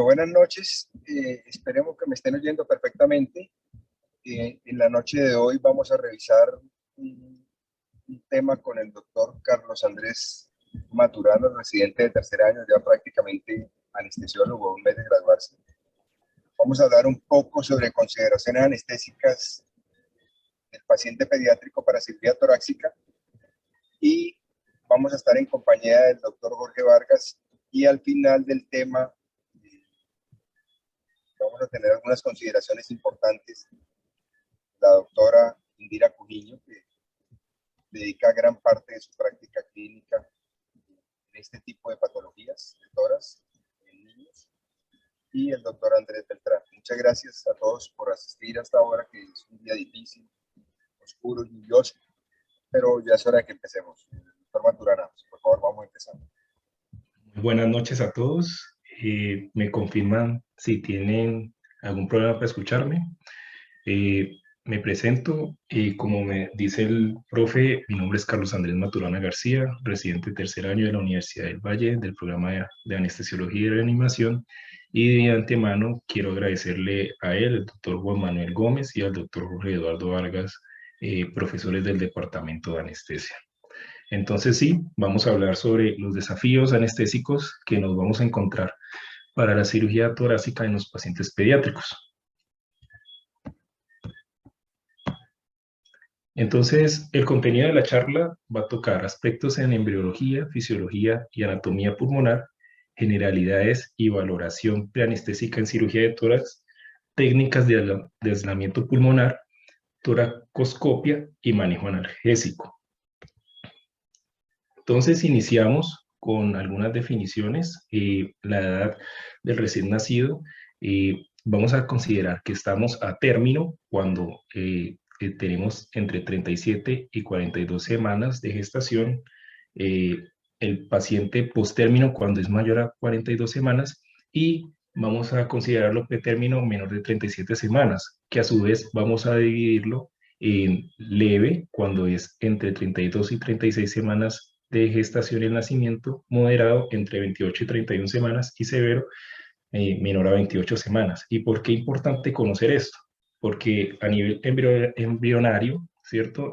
Buenas noches, esperemos que me estén oyendo perfectamente. En la noche de hoy vamos a revisar un tema con el doctor Carlos Andrés Maturano, residente de tercer año, ya prácticamente anestesiólogo, un mes de graduarse. Vamos a hablar un poco sobre consideraciones anestésicas del paciente pediátrico para cirugía torácica y vamos a estar en compañía del doctor Jorge Vargas y al final del tema vamos a tener algunas consideraciones importantes. La doctora Indira Cujiño, que dedica gran parte de su práctica clínica en este tipo de patologías de tórax en niños, y el doctor Andrés Beltrán. Muchas gracias a todos por asistir hasta ahora, que es un día difícil, oscuro, lluvioso, pero ya es hora de que empecemos. Doctor Maturana, por favor, vamos a empezar. Buenas noches a todos. Me confirman si tienen algún problema para escucharme. Me presento, como me dice el profe, mi nombre es Carlos Andrés Maturana García, residente de tercer año de la Universidad del Valle, del programa de anestesiología y reanimación, y de antemano quiero agradecerle a él, el doctor Juan Manuel Gómez, y al doctor Jorge Eduardo Vargas, profesores del Departamento de Anestesia. Entonces sí, vamos a hablar sobre los desafíos anestésicos que nos vamos a encontrar para la cirugía torácica en los pacientes pediátricos. Entonces, el contenido de la charla va a tocar aspectos en embriología, fisiología y anatomía pulmonar, generalidades y valoración preanestésica en cirugía de tórax, técnicas de aislamiento pulmonar, toracoscopia y manejo analgésico. Entonces iniciamos con algunas definiciones. La edad del recién nacido, vamos a considerar que estamos a término cuando tenemos entre 37 y 42 semanas de gestación. El paciente posttérmino cuando es mayor a 42 semanas, y vamos a considerarlo pretérmino menor de 37 semanas, que a su vez vamos a dividirlo en leve cuando es entre 32 y 36 semanas de gestación y el nacimiento, moderado entre 28 y 31 semanas, y severo menor a 28 semanas. ¿Y por qué es importante conocer esto? Porque a nivel embrionario, ¿cierto?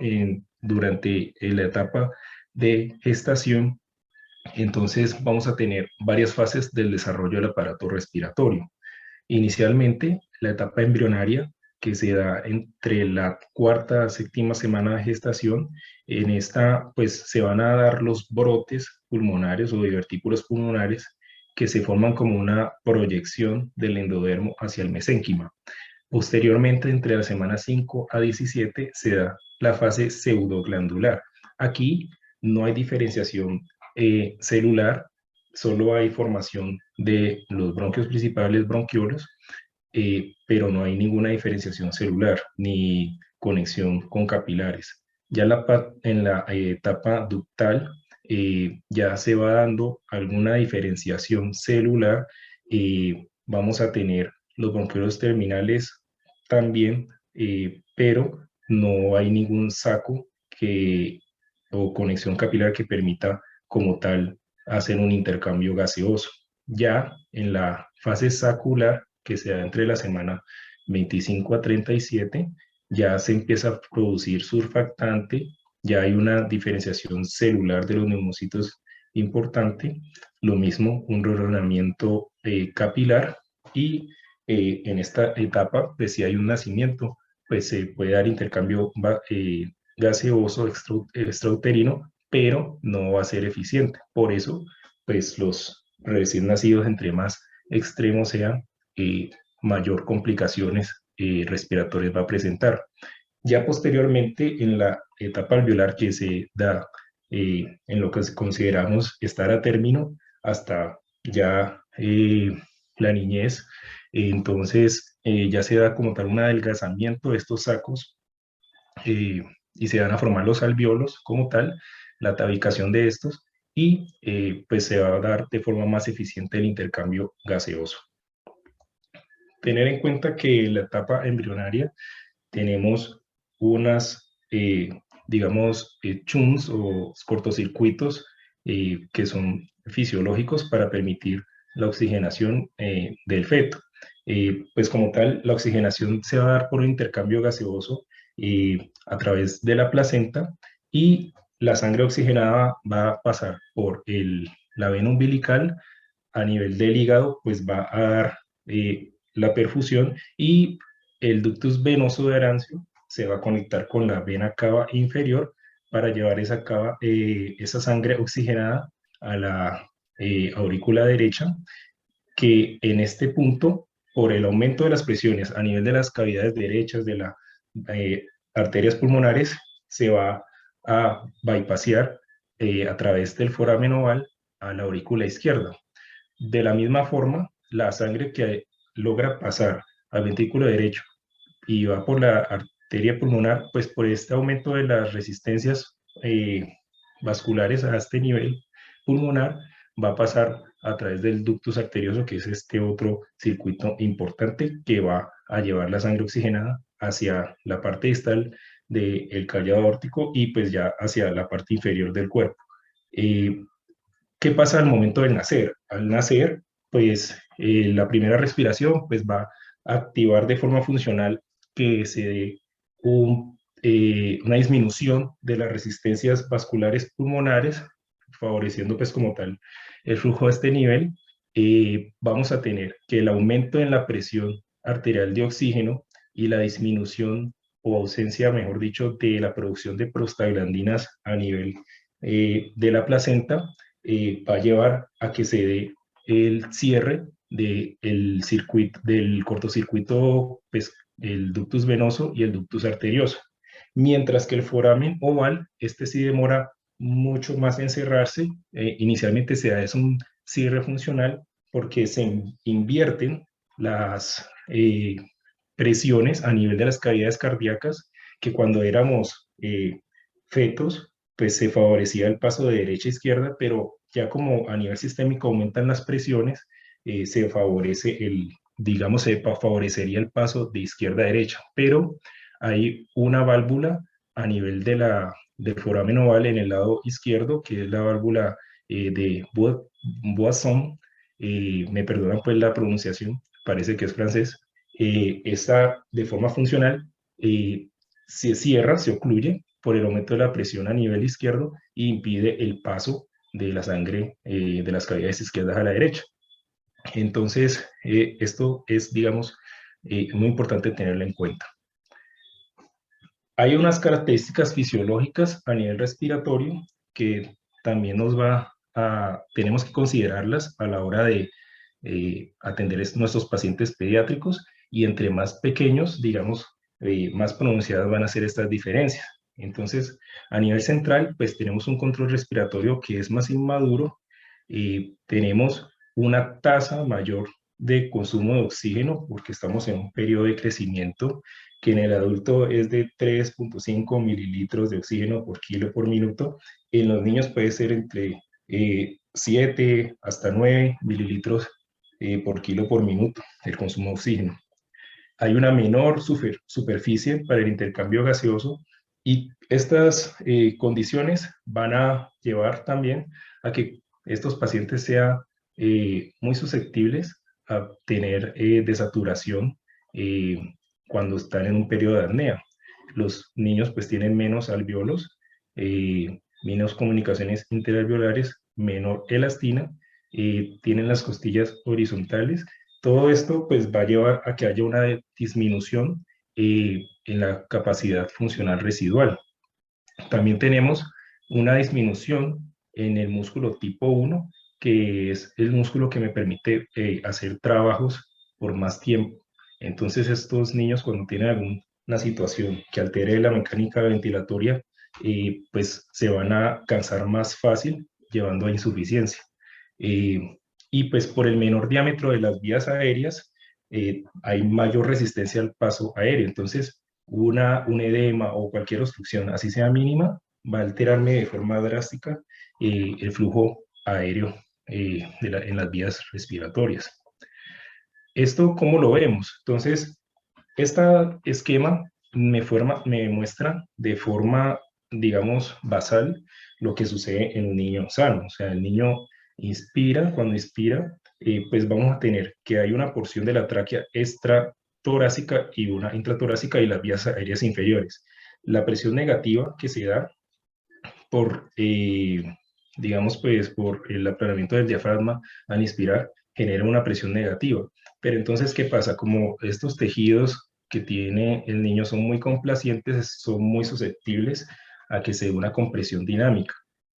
Durante la etapa de gestación, entonces vamos a tener varias fases del desarrollo del aparato respiratorio. Inicialmente, la etapa embrionaria, que se da entre la cuarta a séptima semana de gestación. En esta, pues, se van a dar los brotes pulmonares o divertículos pulmonares que se forman como una proyección del endodermo hacia el mesénquima. Posteriormente, entre la semana 5 a 17, se da la fase pseudoglandular. Aquí no hay diferenciación celular, solo hay formación de los bronquios principales, bronquiolos, pero no hay ninguna diferenciación celular ni conexión con capilares. Ya en la etapa ductal ya se va dando alguna diferenciación celular. Vamos a tener los bronquiolos terminales también, pero no hay ningún saco o conexión capilar que permita como tal hacer un intercambio gaseoso. Ya en la fase sacular, que se da entre la semana 25 a 37, ya se empieza a producir surfactante, ya hay una diferenciación celular de los neumocitos importante, lo mismo un rellenamiento capilar, y en esta etapa, pues si hay un nacimiento, pues se puede dar intercambio gaseoso extrauterino, pero no va a ser eficiente. Por eso, pues los recién nacidos, entre más extremos sean, mayor complicaciones respiratorias va a presentar. Ya posteriormente, en la etapa alveolar, que se da en lo que consideramos estar a término hasta ya la niñez, entonces ya se da como tal un adelgazamiento de estos sacos, y se van a formar los alveolos como tal, la tabicación de estos, y pues se va a dar de forma más eficiente el intercambio gaseoso. Tener en cuenta que en la etapa embrionaria tenemos unas, digamos, shunts o cortocircuitos que son fisiológicos para permitir la oxigenación del feto. Pues como tal, la oxigenación se va a dar por un intercambio gaseoso a través de la placenta, y la sangre oxigenada va a pasar por la vena umbilical. A nivel del hígado, pues va a dar la perfusión, y el ductus venoso de Arancio se va a conectar con la vena cava inferior para llevar esa sangre oxigenada a la aurícula derecha, que en este punto, por el aumento de las presiones a nivel de las cavidades derechas de las arterias pulmonares, se va a bypasear a través del foramen oval a la aurícula izquierda. De la misma forma, la sangre que logra pasar al ventrículo derecho y va por la arteria pulmonar, pues por este aumento de las resistencias vasculares a este nivel pulmonar, va a pasar a través del ductus arterioso, que es este otro circuito importante que va a llevar la sangre oxigenada hacia la parte distal del callado aórtico y pues ya hacia la parte inferior del cuerpo. Eh, ¿Qué pasa al momento del nacer? Al nacer, pues la primera respiración pues va a activar de forma funcional que se dé una disminución de las resistencias vasculares pulmonares, favoreciendo pues como tal el flujo a este nivel. Vamos a tener que el aumento en la presión arterial de oxígeno y la disminución o ausencia, mejor dicho, de la producción de prostaglandinas a nivel de la placenta va a llevar a que se dé el cierre del cortocircuito, pues, el ductus venoso y el ductus arterioso. Mientras que el foramen oval, este sí demora mucho más en cerrarse. Inicialmente se da es un cierre funcional porque se invierten las presiones a nivel de las cavidades cardíacas, que cuando éramos fetos, pues se favorecía el paso de derecha a izquierda, pero ya como a nivel sistémico aumentan las presiones, se favorece digamos, se favorecería el paso de izquierda a derecha, pero hay una válvula a nivel del foramen oval en el lado izquierdo, que es la válvula de Boisson, me perdonan pues la pronunciación, parece que es francés. Esta de forma funcional se cierra, se ocluye por el aumento de la presión a nivel izquierdo y impide el paso de la sangre de las cavidades izquierdas a la derecha. Entonces, esto es, digamos, muy importante tenerlo en cuenta. Hay unas características fisiológicas a nivel respiratorio que también tenemos que considerarlas a la hora de atender a nuestros pacientes pediátricos, y entre más pequeños, digamos, más pronunciadas van a ser estas diferencias. Entonces, a nivel central, pues tenemos un control respiratorio que es más inmaduro, tenemos una tasa mayor de consumo de oxígeno porque estamos en un periodo de crecimiento que en el adulto es de 3.5 mililitros de oxígeno por kilo por minuto. En los niños puede ser entre 7 hasta 9 mililitros por kilo por minuto el consumo de oxígeno. Hay una menor superficie para el intercambio gaseoso, y estas condiciones van a llevar también a que estos pacientes sean muy susceptibles a tener desaturación eh, cuando están en un periodo de apnea. Los niños pues tienen menos alvéolos, menos comunicaciones interalveolares, menor elastina, tienen las costillas horizontales. Todo esto pues va a llevar a que haya una disminución en la capacidad funcional residual. También tenemos una disminución en el músculo tipo 1, que es el músculo que me permite hacer trabajos por más tiempo. Entonces estos niños cuando tienen alguna situación que altere la mecánica ventilatoria, pues se van a cansar más fácil, llevando a insuficiencia. Eh, y pues por el menor diámetro de las vías aéreas, hay mayor resistencia al paso aéreo. Entonces, un edema o cualquier obstrucción, así sea mínima, va a alterarme de forma drástica el flujo aéreo en las vías respiratorias. ¿Esto cómo lo vemos? Entonces, este esquema me muestra de forma, digamos, basal lo que sucede en un niño sano. O sea, el niño inspira, cuando inspira, pues vamos a tener que hay una porción de la tráquea extratorácica y una intratorácica y las vías aéreas inferiores. La presión negativa que se da por, digamos, pues por el aplanamiento del diafragma al inspirar, genera una presión negativa. Pero entonces, ¿qué pasa? Como estos tejidos que tiene el niño son muy complacientes, son muy susceptibles a que se dé una compresión dinámica,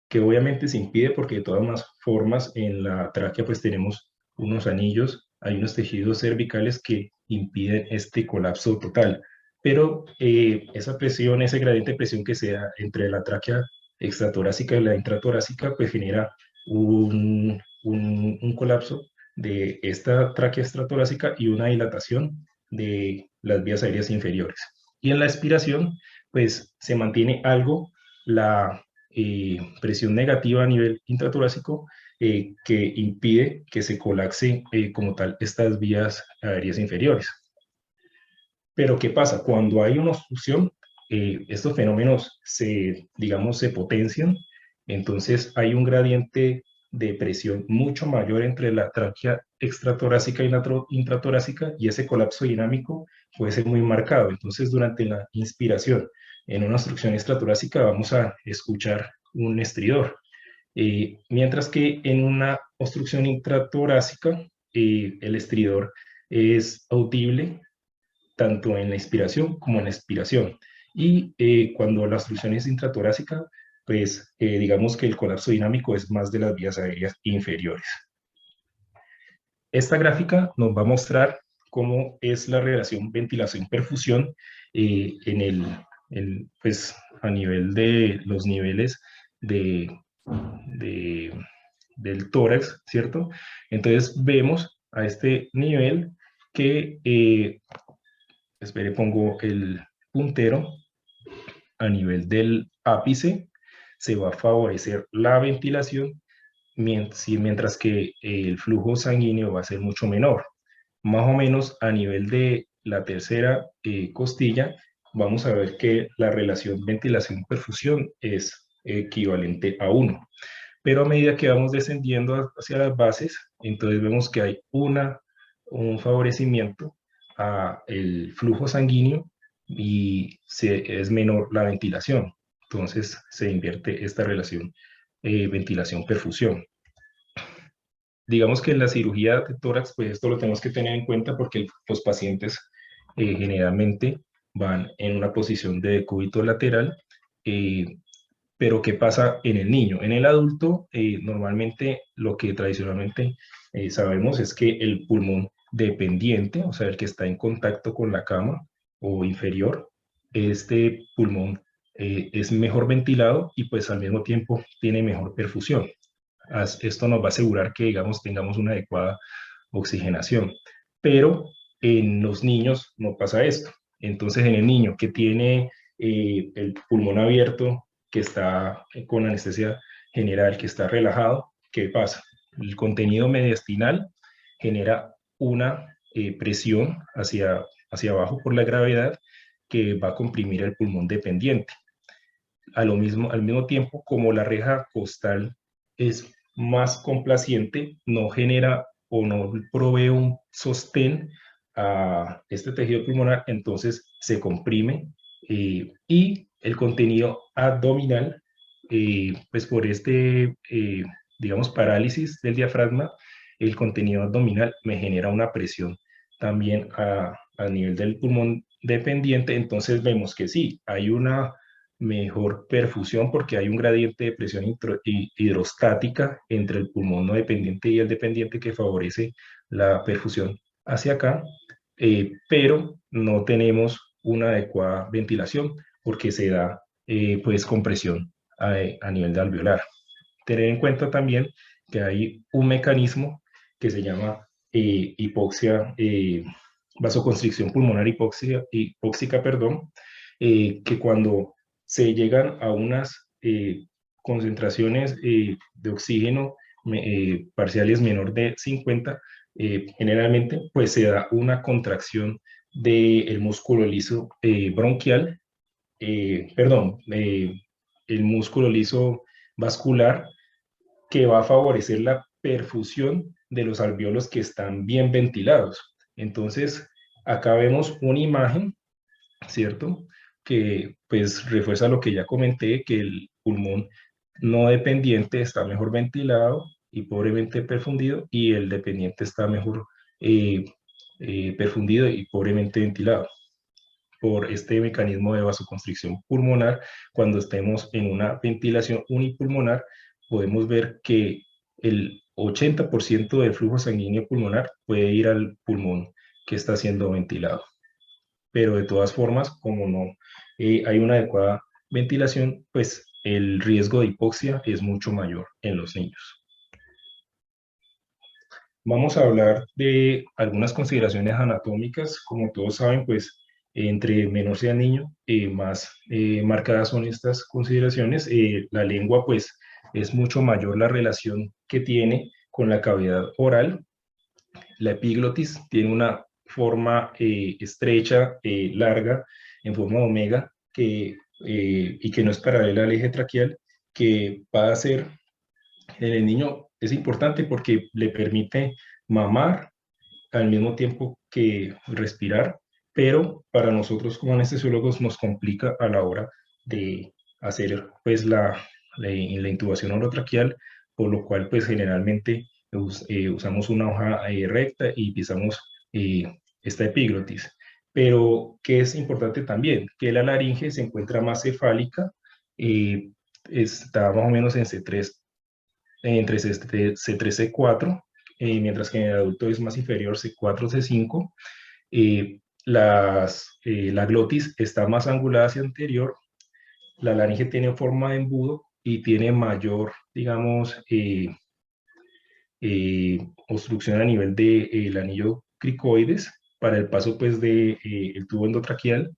que obviamente se impide porque de todas formas en la tráquea pues tenemos unos anillos, hay unos tejidos cervicales que impiden este colapso total. Pero esa presión, ese gradiente de presión que se da entre la tráquea extratorácica y la intratorácica, pues genera un colapso de esta tráquea extratorácica y una dilatación de las vías aéreas inferiores. Y en la expiración, pues se mantiene algo la presión negativa a nivel intratorácico que impide que se colapse como tal estas vías aéreas inferiores. Pero ¿qué pasa? Cuando hay una obstrucción, estos fenómenos digamos, se potencian, entonces hay un gradiente de presión mucho mayor entre la tráquea extratorácica y la intratorácica y ese colapso dinámico puede ser muy marcado. Entonces, durante la inspiración en una obstrucción extratorácica vamos a escuchar un estridor, mientras que en una obstrucción intratorácica el estridor es audible tanto en la inspiración como en la expiración. Y cuando la obstrucción es intratorácica, pues digamos que el colapso dinámico es más de las vías aéreas inferiores. Esta gráfica nos va a mostrar cómo es la relación ventilación-perfusión pues, a nivel de los niveles de, de, del tórax, ¿cierto? Entonces vemos a este nivel que espere, pongo el puntero a nivel del ápice, se va a favorecer la ventilación, mientras que el flujo sanguíneo va a ser mucho menor. Más o menos a nivel de la tercera costilla, vamos a ver que la relación ventilación-perfusión es equivalente a 1. Pero a medida que vamos descendiendo hacia las bases, entonces vemos que hay un favorecimiento a el flujo sanguíneo y es menor la ventilación. Entonces se invierte esta relación ventilación-perfusión. Digamos que en la cirugía de tórax, pues esto lo tenemos que tener en cuenta porque los pacientes generalmente van en una posición de decúbito lateral, eh, pero ¿qué pasa en el niño? En el adulto, normalmente lo que tradicionalmente sabemos es que el pulmón dependiente, o sea, el que está en contacto con la cama o inferior, este pulmón es mejor ventilado y pues al mismo tiempo tiene mejor perfusión. Esto nos va a asegurar que, digamos, tengamos una adecuada oxigenación. Pero en los niños no pasa esto. Entonces, en el niño que tiene el pulmón abierto, que está con anestesia general, que está relajado, ¿qué pasa? El contenido mediastinal genera una presión hacia abajo por la gravedad que va a comprimir el pulmón dependiente. Al mismo tiempo, como la reja costal es más complaciente, no genera o no provee un sostén a este tejido pulmonar, entonces se comprime y el contenido abdominal, pues por digamos, parálisis del diafragma, el contenido abdominal me genera una presión también a nivel del pulmón dependiente, entonces vemos que sí, hay una mejor perfusión porque hay un gradiente de presión hidrostática entre el pulmón no dependiente y el dependiente que favorece la perfusión hacia acá, pero no tenemos una adecuada ventilación porque se da pues compresión a nivel de alveolar. Tener en cuenta también que hay un mecanismo que se llama hipoxia, vasoconstricción pulmonar hipóxica, perdón, que cuando se llegan a unas concentraciones de oxígeno parciales menor de 50, generalmente pues se da una contracción del músculo liso bronquial, perdón, el músculo liso vascular que va a favorecer la perfusión de los alvéolos que están bien ventilados. Entonces, acá vemos una imagen, ¿cierto? Que pues refuerza lo que ya comenté, que el pulmón no dependiente está mejor ventilado y pobremente perfundido, y el dependiente está mejor eh, perfundido y pobremente ventilado por este mecanismo de vasoconstricción pulmonar. Cuando estemos en una ventilación unipulmonar, podemos ver que el 80% del flujo sanguíneo pulmonar puede ir al pulmón que está siendo ventilado. Pero de todas formas, como no hay una adecuada ventilación, pues el riesgo de hipoxia es mucho mayor en los niños. Vamos a hablar de algunas consideraciones anatómicas. Como todos saben, pues entre menor sea el niño, más marcadas son estas consideraciones. La lengua, pues, es mucho mayor la relación que tiene con la cavidad oral. La epiglotis tiene una forma estrecha, larga, en forma de omega, y que no es paralela al eje traqueal, que va a ser en el niño es importante porque le permite mamar al mismo tiempo que respirar, pero para nosotros como anestesiólogos nos complica a la hora de hacer pues la intubación orotraqueal, por lo cual pues generalmente usamos una hoja recta y pisamos esta epiglotis. Pero que es importante también, que la laringe se encuentra más cefálica, eh, está más o menos en C3, entre C3, C4, mientras que en el adulto es más inferior, C4, C5. La glotis está más angulada hacia anterior, la laringe tiene forma de embudo y tiene mayor, digamos, obstrucción a nivel del anillo cricoides para el paso pues de el tubo endotraqueal,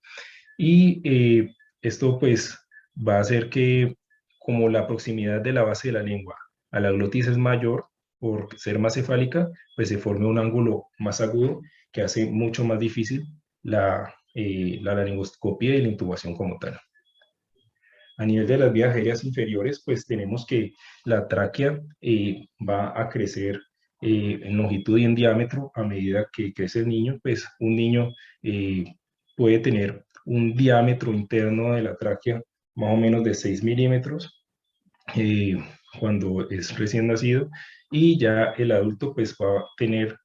y esto pues va a hacer que, como la proximidad de la base de la lengua a la glotis es mayor por ser más cefálica, pues se forme un ángulo más agudo que hace mucho más difícil la laringoscopia y la intubación como tal. A nivel de las vías aéreas inferiores, pues tenemos que la tráquea va a crecer en longitud y en diámetro a medida que crece el niño. Pues un niño puede tener un diámetro interno de la tráquea más o menos de 6 milímetros eh, cuando es recién nacido, y ya el adulto pues va a tener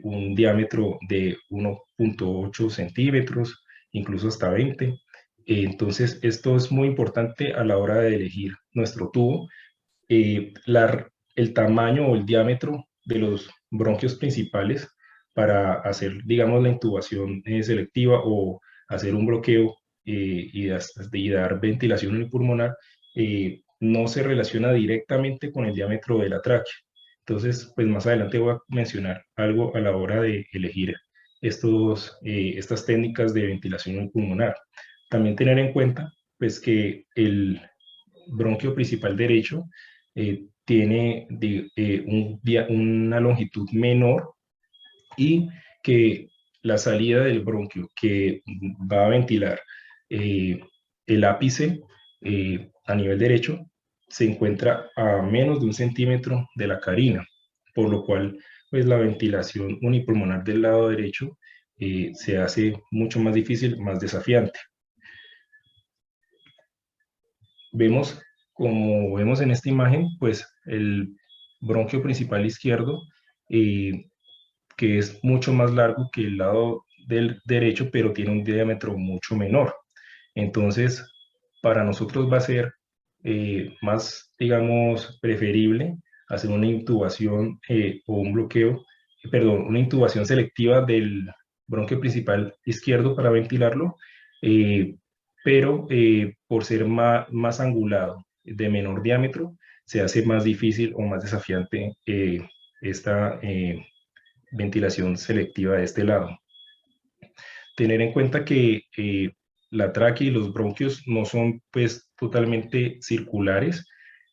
un diámetro de 1,8 centímetros, incluso hasta 20. Entonces, esto es muy importante a la hora de elegir nuestro tubo. El tamaño o el diámetro de los bronquios principales para hacer, digamos, la intubación selectiva o hacer un bloqueo y dar ventilación unipulmonar no se relaciona directamente con el diámetro de la tráquea. Entonces, pues más adelante voy a mencionar algo a la hora de elegir estas técnicas de ventilación unipulmonar. También tener en cuenta pues que el bronquio principal derecho tiene una longitud menor, y que la salida del bronquio que va a ventilar eh, el ápice a nivel derecho se encuentra a menos de 1 centímetro de la carina, por lo cual pues la ventilación unipulmonar del lado derecho se hace mucho más difícil, más desafiante. Vemos, como vemos en esta imagen, pues el bronquio principal izquierdo, que es mucho más largo que el lado del derecho, pero tiene un diámetro mucho menor. Entonces, para nosotros va a ser más, digamos, preferible hacer una intubación o un bloqueo, perdón, una intubación selectiva del bronquio principal izquierdo para ventilarlo, eh, pero por ser más angulado, de menor diámetro, se hace más difícil o más desafiante esta ventilación selectiva de este lado. Tener en cuenta que la tráquea y los bronquios no son pues totalmente circulares.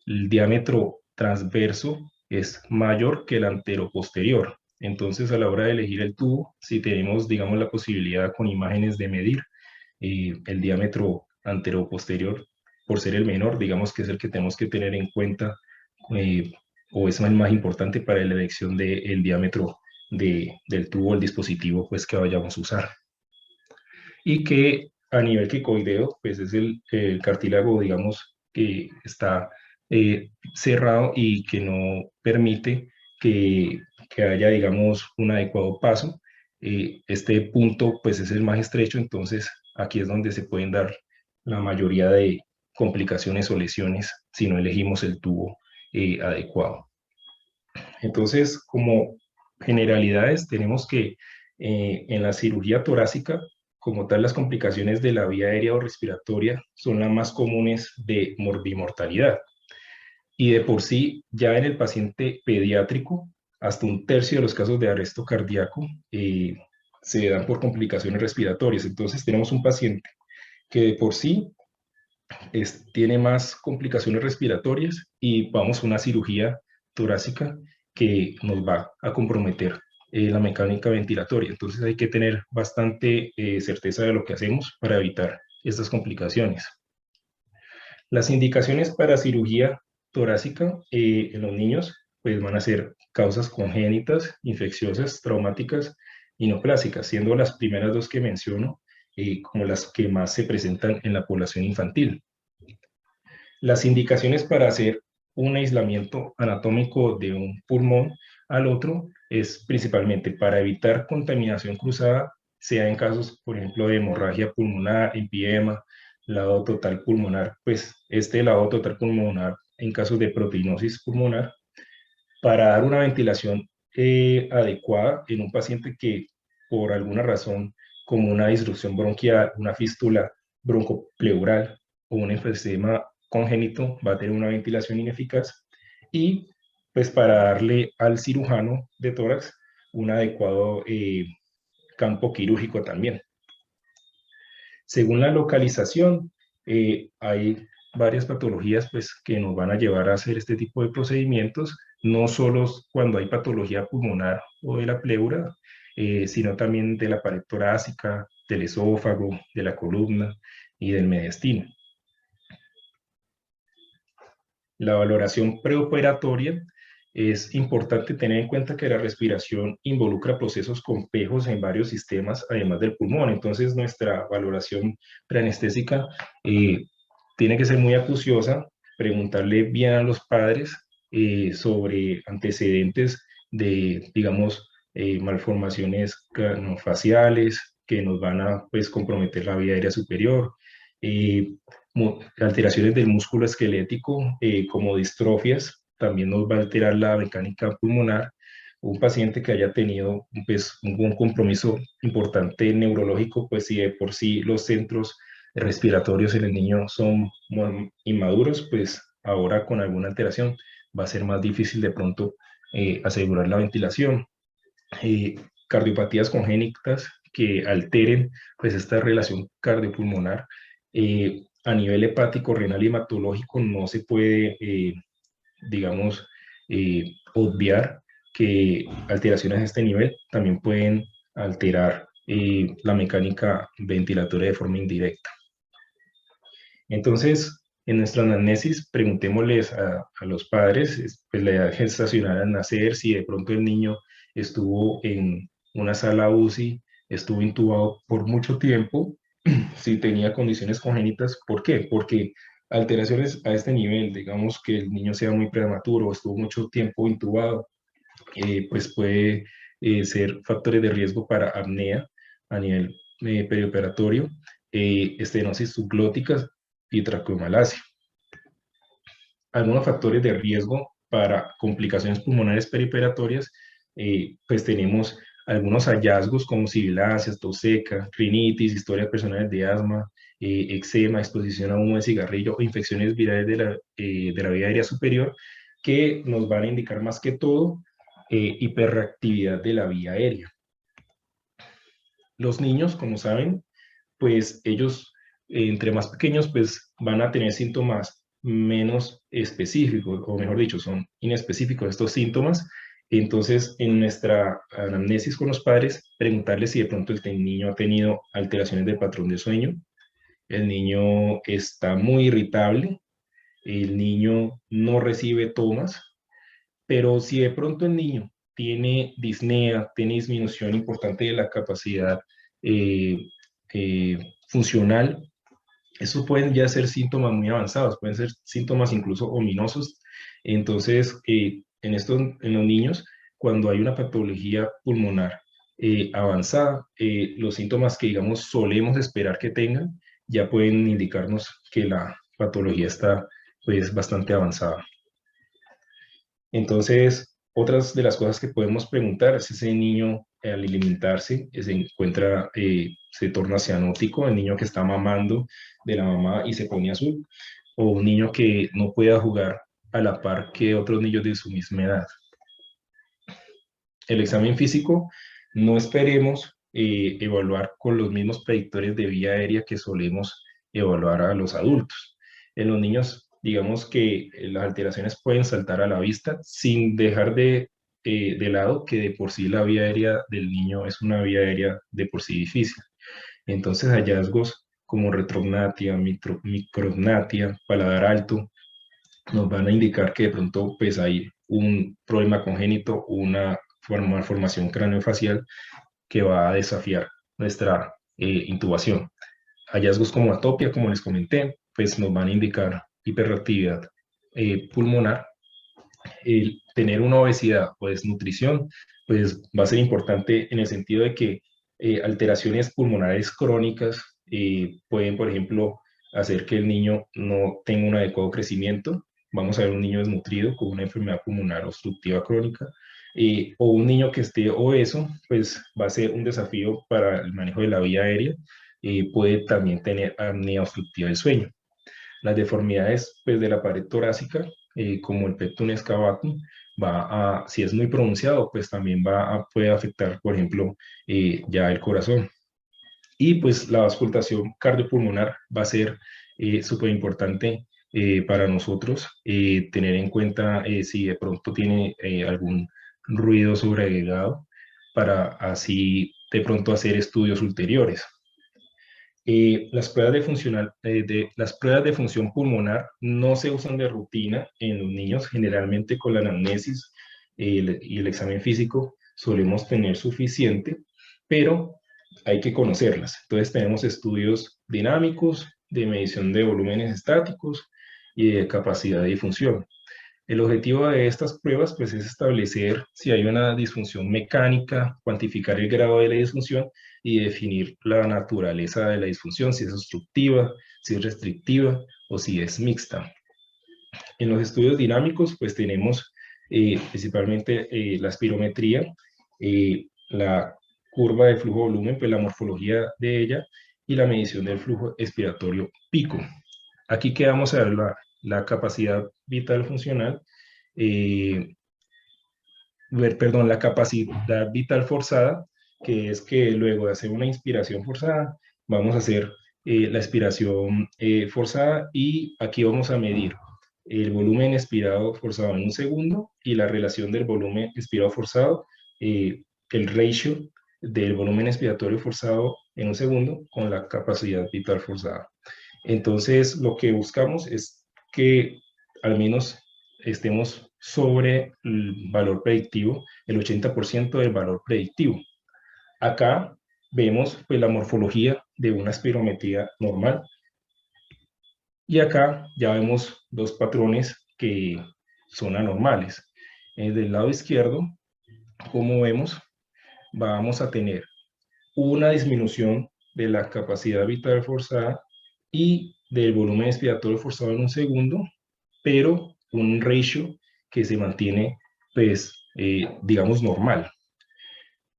El diámetro transverso es mayor que el anteroposterior. Entonces, a la hora de elegir el tubo, si tenemos, digamos, la posibilidad con imágenes de medir el diámetro anteroposterior, por ser el menor, digamos que es el que tenemos que tener en cuenta o es el más importante para la elección del diámetro del tubo, el dispositivo pues, que vayamos a usar. Y que a nivel quicoideo, pues es el cartílago, digamos, que está cerrado y que no permite que haya, digamos, un adecuado paso. Este punto, pues es el más estrecho, entonces aquí es donde se pueden dar la mayoría de complicaciones o lesiones si no elegimos el tubo adecuado. Entonces, como generalidades, tenemos que en la cirugía torácica, como tal, las complicaciones de la vía aérea o respiratoria son las más comunes de morbimortalidad. Y de por sí, ya en el paciente pediátrico, hasta un tercio de los casos de arresto cardíaco se dan por complicaciones respiratorias. Entonces, tenemos un paciente que de por sí tiene más complicaciones respiratorias y vamos a una cirugía torácica que nos va a comprometer la mecánica ventilatoria. Entonces hay que tener bastante certeza de lo que hacemos para evitar estas complicaciones. Las indicaciones para cirugía torácica en los niños pues van a ser causas congénitas, infecciosas, traumáticas y neoplásicas, siendo las primeras dos que menciono como las que más se presentan en la población infantil. Las indicaciones para hacer un aislamiento anatómico de un pulmón al otro es principalmente para evitar contaminación cruzada, sea en casos, por ejemplo, de hemorragia pulmonar, empiema, lavado total pulmonar, pues este lavado total pulmonar en casos de proteinosis pulmonar, para dar una ventilación adecuada en un paciente que por alguna razón, como una disrupción bronquial, una fístula broncopleural o un enfisema congénito, va a tener una ventilación ineficaz, y pues para darle al cirujano de tórax un adecuado campo quirúrgico también. Según la localización, hay varias patologías pues, que nos van a llevar a hacer este tipo de procedimientos, no solo cuando hay patología pulmonar o de la pleura, sino también de la pared torácica, del esófago, de la columna y del mediastino. La valoración preoperatoria es importante tener en cuenta que la respiración involucra procesos complejos en varios sistemas, además del pulmón. Entonces, nuestra valoración preanestésica tiene que ser muy acuciosa, preguntarle bien a los padres sobre antecedentes de, digamos, malformaciones craneofaciales que nos van a pues, comprometer la vía aérea superior, alteraciones del músculo esquelético, como distrofias, también nos va a alterar la mecánica pulmonar. Un paciente que haya tenido pues, un compromiso importante neurológico, pues si de por sí los centros respiratorios en el niño son muy inmaduros, pues ahora con alguna alteración va a ser más difícil de pronto asegurar la ventilación. Cardiopatías congénitas que alteren pues esta relación cardiopulmonar. A nivel hepático, renal y hematológico no se puede, digamos, obviar que alteraciones de este nivel también pueden alterar la mecánica ventilatoria de forma indirecta. Entonces, en nuestra anamnesis, preguntémosles a los padres pues, la edad gestacional al nacer, si de pronto el niño estuvo en una sala UCI, estuvo intubado por mucho tiempo, si tenía condiciones congénitas. ¿Por qué? Porque alteraciones a este nivel, digamos que el niño sea muy prematuro, estuvo mucho tiempo intubado, pues puede ser factores de riesgo para apnea a nivel perioperatorio, estenosis subglótica y traqueomalacia. Algunos factores de riesgo para complicaciones pulmonares periperatorias, pues tenemos algunos hallazgos como sibilancias, tos seca, rinitis, historias personales de asma, eczema, exposición a humo de cigarrillo o infecciones virales de la vía aérea superior, que nos van a indicar más que todo hiperreactividad de la vía aérea. Los niños, como saben, pues ellos, entre más pequeños, pues van a tener síntomas menos específicos, o mejor dicho, son inespecíficos estos síntomas. Entonces, en nuestra anamnesis con los padres, preguntarles si de pronto el niño ha tenido alteraciones del patrón de sueño, el niño está muy irritable, el niño no recibe tomas, Pero si de pronto el niño tiene disnea, tiene disminución importante de la capacidad eh, funcional, eso pueden ya ser síntomas muy avanzados, pueden ser síntomas incluso ominosos. Entonces, en los niños, cuando hay una patología pulmonar avanzada, los síntomas que, digamos, solemos esperar que tengan, ya pueden indicarnos que la patología está, pues, bastante avanzada. Entonces, otras de las cosas que podemos preguntar es si ese niño al alimentarse se encuentra, se torna cianótico, el niño que está mamando de la mamá y se pone azul, o un niño que no pueda jugar a la par que otros niños de su misma edad. El examen físico no esperemos evaluar con los mismos predictores de vía aérea que solemos evaluar a los adultos. En los niños, digamos que las alteraciones pueden saltar a la vista sin dejar de lado que de por sí la vía aérea del niño es una vía aérea de por sí difícil. Entonces, hallazgos como retrognatia, micrognatia, paladar alto, nos van a indicar que de pronto pues hay un problema congénito, una malformación craneofacial que va a desafiar nuestra intubación. Hallazgos como atopia, como les comenté, pues nos van a indicar hiperactividad pulmonar. El tener una obesidad o desnutrición, pues va a ser importante en el sentido de que alteraciones pulmonares crónicas pueden, por ejemplo, hacer que el niño no tenga un adecuado crecimiento. Vamos a ver un niño desnutrido con una enfermedad pulmonar obstructiva crónica, o un niño que esté obeso, pues va a ser un desafío para el manejo de la vía aérea. Puede también tener apnea obstructiva del sueño. Las deformidades pues, de la pared torácica, como el pectum excavatum, si es muy pronunciado, pues también puede afectar, por ejemplo, ya el corazón. Y pues la auscultación cardiopulmonar va a ser súper importante para nosotros, tener en cuenta si de pronto tiene algún ruido sobreagregado para así de pronto hacer estudios ulteriores. Las pruebas de función pulmonar no se usan de rutina en los niños, generalmente con la anamnesis y el examen físico solemos tener suficiente, pero hay que conocerlas. Entonces tenemos estudios dinámicos de medición de volúmenes estáticos y de capacidad de difusión. El objetivo de estas pruebas pues, es establecer si hay una disfunción mecánica, cuantificar el grado de la disfunción y definir la naturaleza de la disfunción, si es obstructiva, si es restrictiva o si es mixta. En los estudios dinámicos pues tenemos principalmente la espirometría, la curva de flujo-volumen, pues la morfología de ella y la medición del flujo expiratorio pico. Aquí quedamos a ver la capacidad vital funcional, eh, perdón, la capacidad vital forzada, que es que luego de hacer una inspiración forzada, vamos a hacer la expiración forzada y aquí vamos a medir el volumen expirado forzado en un segundo y la relación del volumen expirado forzado, el ratio del volumen expiratorio forzado en un segundo con la capacidad vital forzada. Entonces, lo que buscamos es que al menos estemos sobre el valor predictivo, el 80% del valor predictivo. Acá vemos pues, la morfología de una espirometría normal y acá ya vemos dos patrones que son anormales. Del lado izquierdo, como vemos, vamos a tener una disminución de la capacidad vital forzada y del volumen expiratorio forzado en un segundo, pero un ratio que se mantiene, pues, digamos, normal.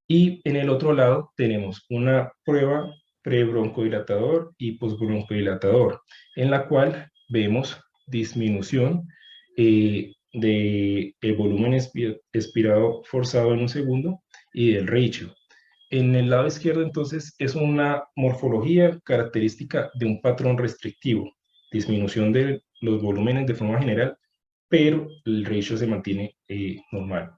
Y en el otro lado tenemos una prueba prebroncodilatador y postbroncodilatador, en la cual vemos disminución del volumen expirado forzado en un segundo y del ratio. En el lado izquierdo, entonces, es una morfología característica de un patrón restrictivo, disminución de los volúmenes de forma general, pero el ratio se mantiene normal.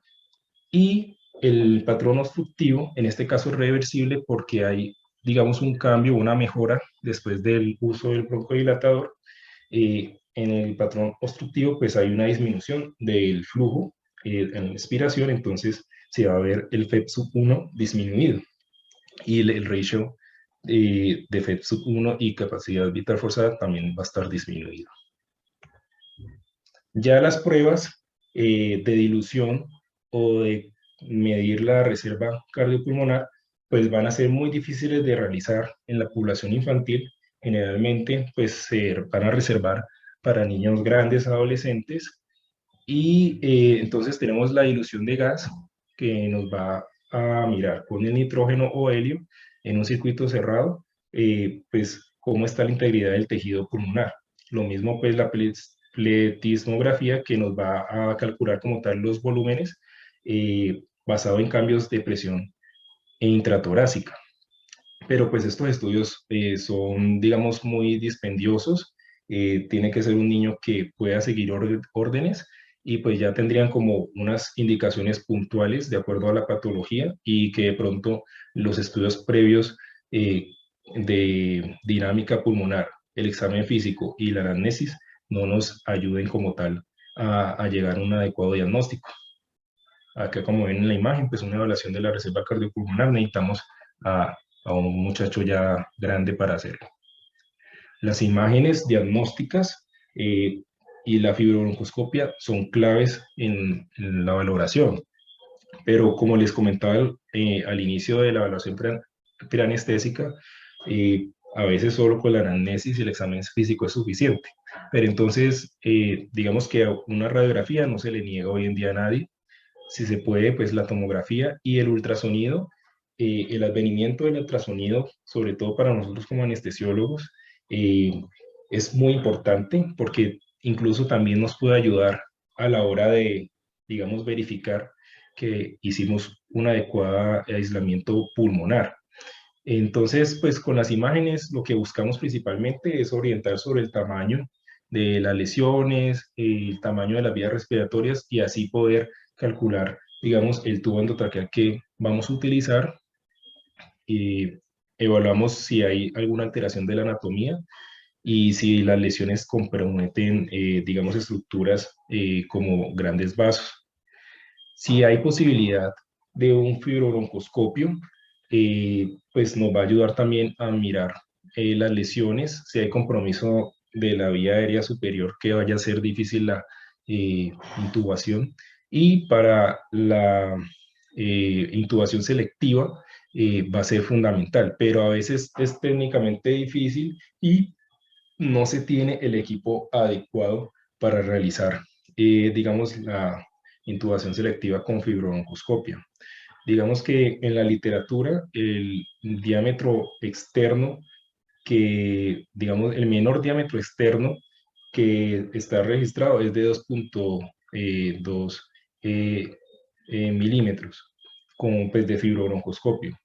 Y el patrón obstructivo, en este caso es reversible porque hay, digamos, un cambio, una mejora después del uso del broncodilatador. En el patrón obstructivo, pues hay una disminución del flujo en expiración, entonces se va a ver el FEP sub 1 disminuido y el ratio de FEP sub 1 y capacidad vital forzada también va a estar disminuido. Ya las pruebas de dilución o de medir la reserva cardiopulmonar, pues van a ser muy difíciles de realizar en la población infantil. Generalmente, pues se van a reservar para niños grandes, adolescentes, y entonces tenemos la dilución de gas que nos va a mirar con el nitrógeno o helio en un circuito cerrado, pues cómo está la integridad del tejido pulmonar. Lo mismo pues la pletismografía que nos va a calcular como tal los volúmenes basado en cambios de presión intratorácica. Pero pues estos estudios son, digamos, muy dispendiosos. Tiene que ser un niño que pueda seguir órdenes y pues ya tendrían como unas indicaciones puntuales de acuerdo a la patología y que de pronto los estudios previos eh, de dinámica pulmonar, el examen físico y la anamnesis no nos ayuden como tal a llegar a un adecuado diagnóstico. Acá, como ven en la imagen, pues una evaluación de la reserva cardiopulmonar, necesitamos a, a un muchacho ya grande para hacerlo. Las imágenes diagnósticas y la fibrobroncoscopia son claves en la valoración, pero como les comentaba al inicio de la evaluación preanestésica, a veces solo con la anamnesis y el examen físico es suficiente. Pero entonces, digamos que a una radiografía no se le niega hoy en día a nadie. Si se puede, pues la tomografía y el ultrasonido, el advenimiento del ultrasonido, sobre todo para nosotros como anestesiólogos, eh, es muy importante porque incluso también nos puede ayudar a la hora de, digamos, verificar que hicimos un adecuado aislamiento pulmonar. Entonces, pues con las imágenes lo que buscamos principalmente es orientar sobre el tamaño de las lesiones, el tamaño de las vías respiratorias y así poder calcular, digamos, el tubo endotraqueal que vamos a utilizar. Y evaluamos si hay alguna alteración de la anatomía y si las lesiones comprometen, digamos, estructuras como grandes vasos. Si hay posibilidad de un fibrobroncoscopio, pues nos va a ayudar también a mirar las lesiones, si hay compromiso de la vía aérea superior que vaya a ser difícil la intubación. Y para la intubación selectiva va a ser fundamental, pero a veces es técnicamente difícil y no se tiene el equipo adecuado para realizar, digamos, la intubación selectiva con fibrobroncoscopia. Digamos que en la literatura el diámetro externo digamos, el menor diámetro externo que está registrado es de 2.2 milímetros con un pez de fibrobroncoscopio.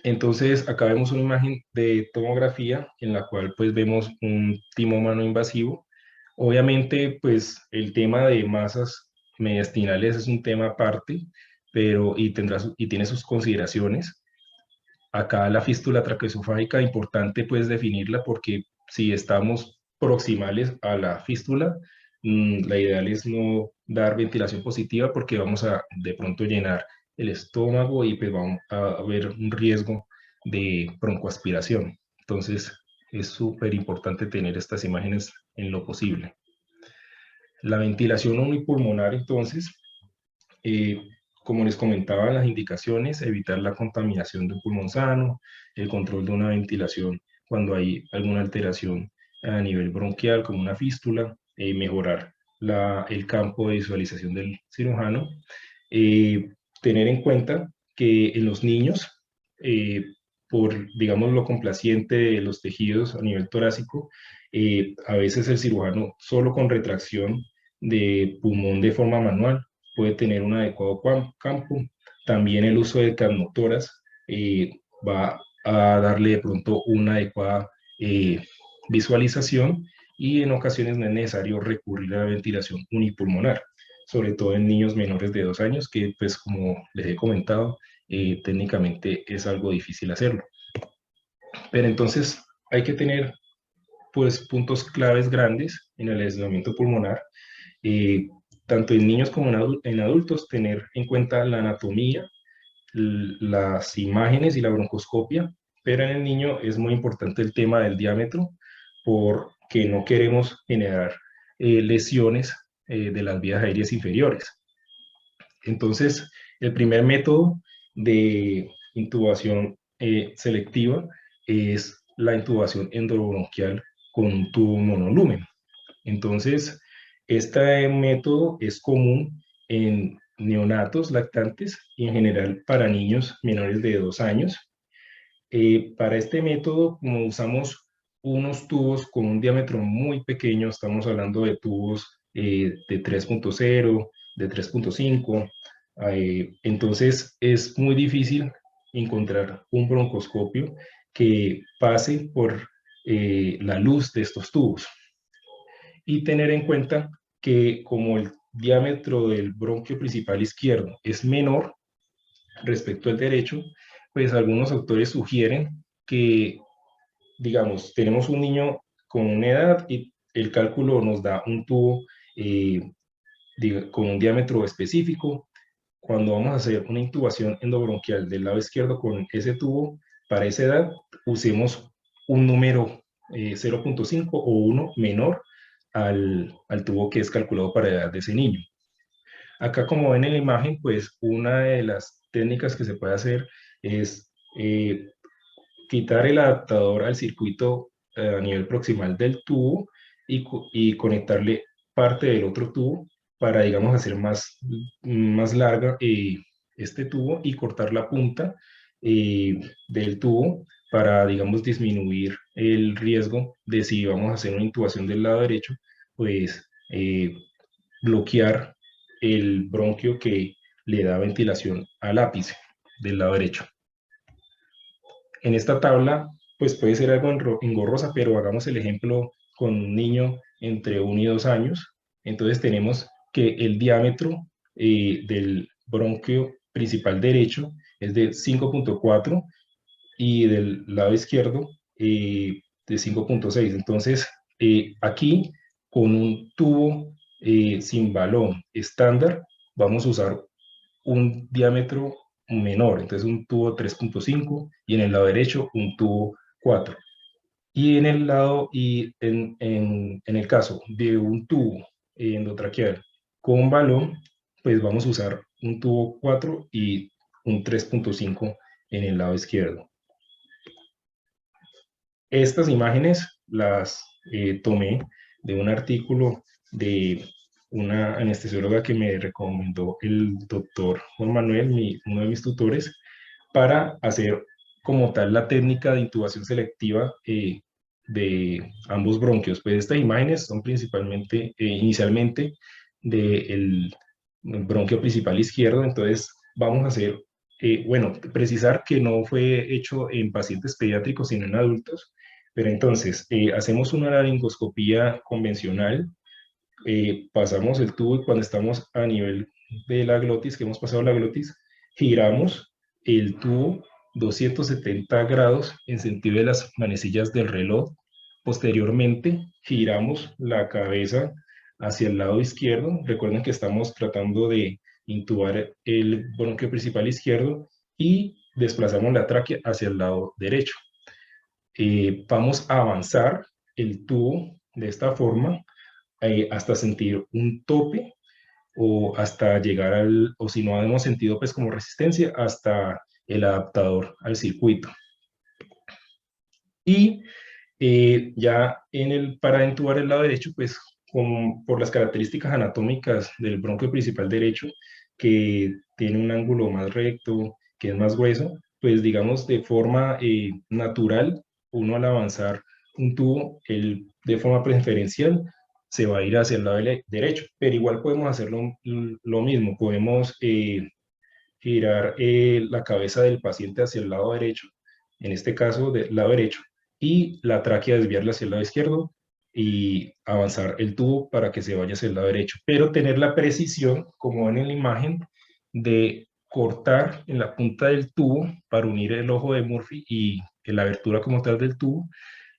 Entonces, acá vemos una imagen de tomografía en la cual pues vemos un timo humano invasivo. Obviamente, pues el tema de masas mediastinales es un tema aparte, pero y tiene sus consideraciones. Acá la fístula traqueosofágica, importante pues definirla porque si estamos proximales a la fístula, la ideal es no dar ventilación positiva porque vamos a de pronto llenar el estómago y pues vamos a haber un riesgo de broncoaspiración. Entonces es súper importante tener estas imágenes en lo posible. La ventilación unipulmonar, entonces, eh, como les comentaba en las indicaciones, evitar la contaminación de un pulmón sano, el control de una ventilación cuando hay alguna alteración a nivel bronquial, como una fístula, mejorar el campo de visualización del cirujano. Tener en cuenta que en los niños, eh, por, digamos, lo complaciente de los tejidos a nivel torácico, a veces el cirujano solo con retracción de pulmón de forma manual puede tener un adecuado campo. También el uso de capnotoras va a darle de pronto una adecuada visualización y en ocasiones no es necesario recurrir a la ventilación unipulmonar, sobre todo en niños menores de 2 años, que pues como les he comentado, técnicamente es algo difícil hacerlo. Pero entonces hay que tener pues puntos claves grandes en el aislamiento pulmonar. tanto en niños como en adultos, tener en cuenta la anatomía, las imágenes y la broncoscopia, pero en el niño es muy importante el tema del diámetro porque no queremos generar lesiones de las vías aéreas inferiores. Entonces, el primer método de intubación selectiva es la intubación endobronquial con un tubo monolumen. Entonces, este método es común en neonatos lactantes y en general para niños menores de 2 años. Para este método, como usamos unos tubos con un diámetro muy pequeño, estamos hablando de tubos de 3.0, de 3.5, entonces es muy difícil encontrar un broncoscopio que pase por la luz de estos tubos. Y tener en cuenta que como el diámetro del bronquio principal izquierdo es menor respecto al derecho, pues algunos autores sugieren que, digamos, tenemos un niño con una edad y el cálculo nos da un tubo eh, con un diámetro específico. Cuando vamos a hacer una intubación endobronquial del lado izquierdo con ese tubo, para esa edad usemos un número 0.5 o 1 menor al tubo que es calculado para la edad de ese niño. Acá, como ven en la imagen, pues una de las técnicas que se puede hacer es quitar el adaptador al circuito a nivel proximal del tubo y conectarle parte del otro tubo para, digamos, hacer más larga este tubo y cortar la punta del tubo para, digamos, disminuir el riesgo de si vamos a hacer una intubación del lado derecho, pues bloquear el bronquio que le da ventilación al ápice del lado derecho. En esta tabla, pues puede ser algo engorrosa, pero hagamos el ejemplo con un niño entre 1 y 2 años. Entonces tenemos que el diámetro del bronquio principal derecho es de 5.4 y del lado izquierdo de 5.6. Entonces, aquí con un tubo sin balón estándar, vamos a usar un diámetro menor, entonces un tubo 3.5 y en el lado derecho un tubo 4. Y en el lado, y en el caso de un tubo endotraqueal con balón, pues vamos a usar un tubo 4 y un 3.5 en el lado izquierdo. Estas imágenes las tomé de un artículo de una anestesióloga que me recomendó el doctor Juan Manuel, uno de mis tutores, para hacer como tal la técnica de intubación selectiva de ambos bronquios. Pues estas imágenes son principalmente, inicialmente, del bronquio principal izquierdo, entonces vamos a hacer, bueno, precisar que no fue hecho en pacientes pediátricos, sino en adultos, pero entonces hacemos una laringoscopía convencional, pasamos el tubo y cuando estamos a nivel de la glotis, que hemos pasado la glotis, giramos el tubo 270 grados en sentido de las manecillas del reloj. Posteriormente, giramos la cabeza hacia el lado izquierdo. Recuerden que estamos tratando de intubar el bronquio principal izquierdo y desplazamos la tráquea hacia el lado derecho. Vamos a avanzar el tubo de esta forma hasta sentir un tope o hasta llegar o si no hemos sentido pues como resistencia, hasta el adaptador al circuito. Y ya para intubar el lado derecho, pues por las características anatómicas del bronquio principal derecho, que tiene un ángulo más recto, que es más grueso, pues digamos de forma natural, uno al avanzar un tubo, de forma preferencial, se va a ir hacia el lado derecho, pero igual podemos hacer lo mismo, podemos girar la cabeza del paciente hacia el lado derecho, en este caso del lado derecho, y la tráquea desviarla hacia el lado izquierdo y avanzar el tubo para que se vaya hacia el lado derecho, pero tener la precisión, como ven en la imagen, de cortar en la punta del tubo para unir el ojo de Murphy y la abertura como tal del tubo.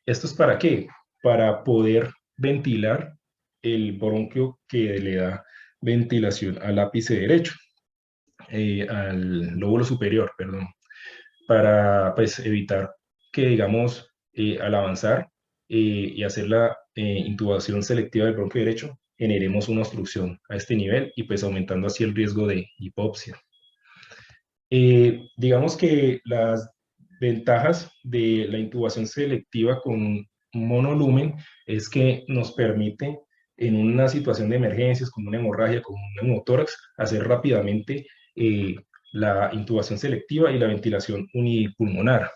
¿Esto es para qué? Para poder ventilar el bronquio que le da ventilación al ápice derecho, al lóbulo superior, perdón, para pues evitar que, digamos, al avanzar y hacer la intubación selectiva del bronquio derecho, generemos una obstrucción a este nivel y pues aumentando así el riesgo de hipopsia. Digamos que las ventajas de la intubación selectiva con monolumen es que nos permite en una situación de emergencias, como una hemorragia, como un neumotórax, hacer rápidamente eh, la intubación selectiva y la ventilación unipulmonar.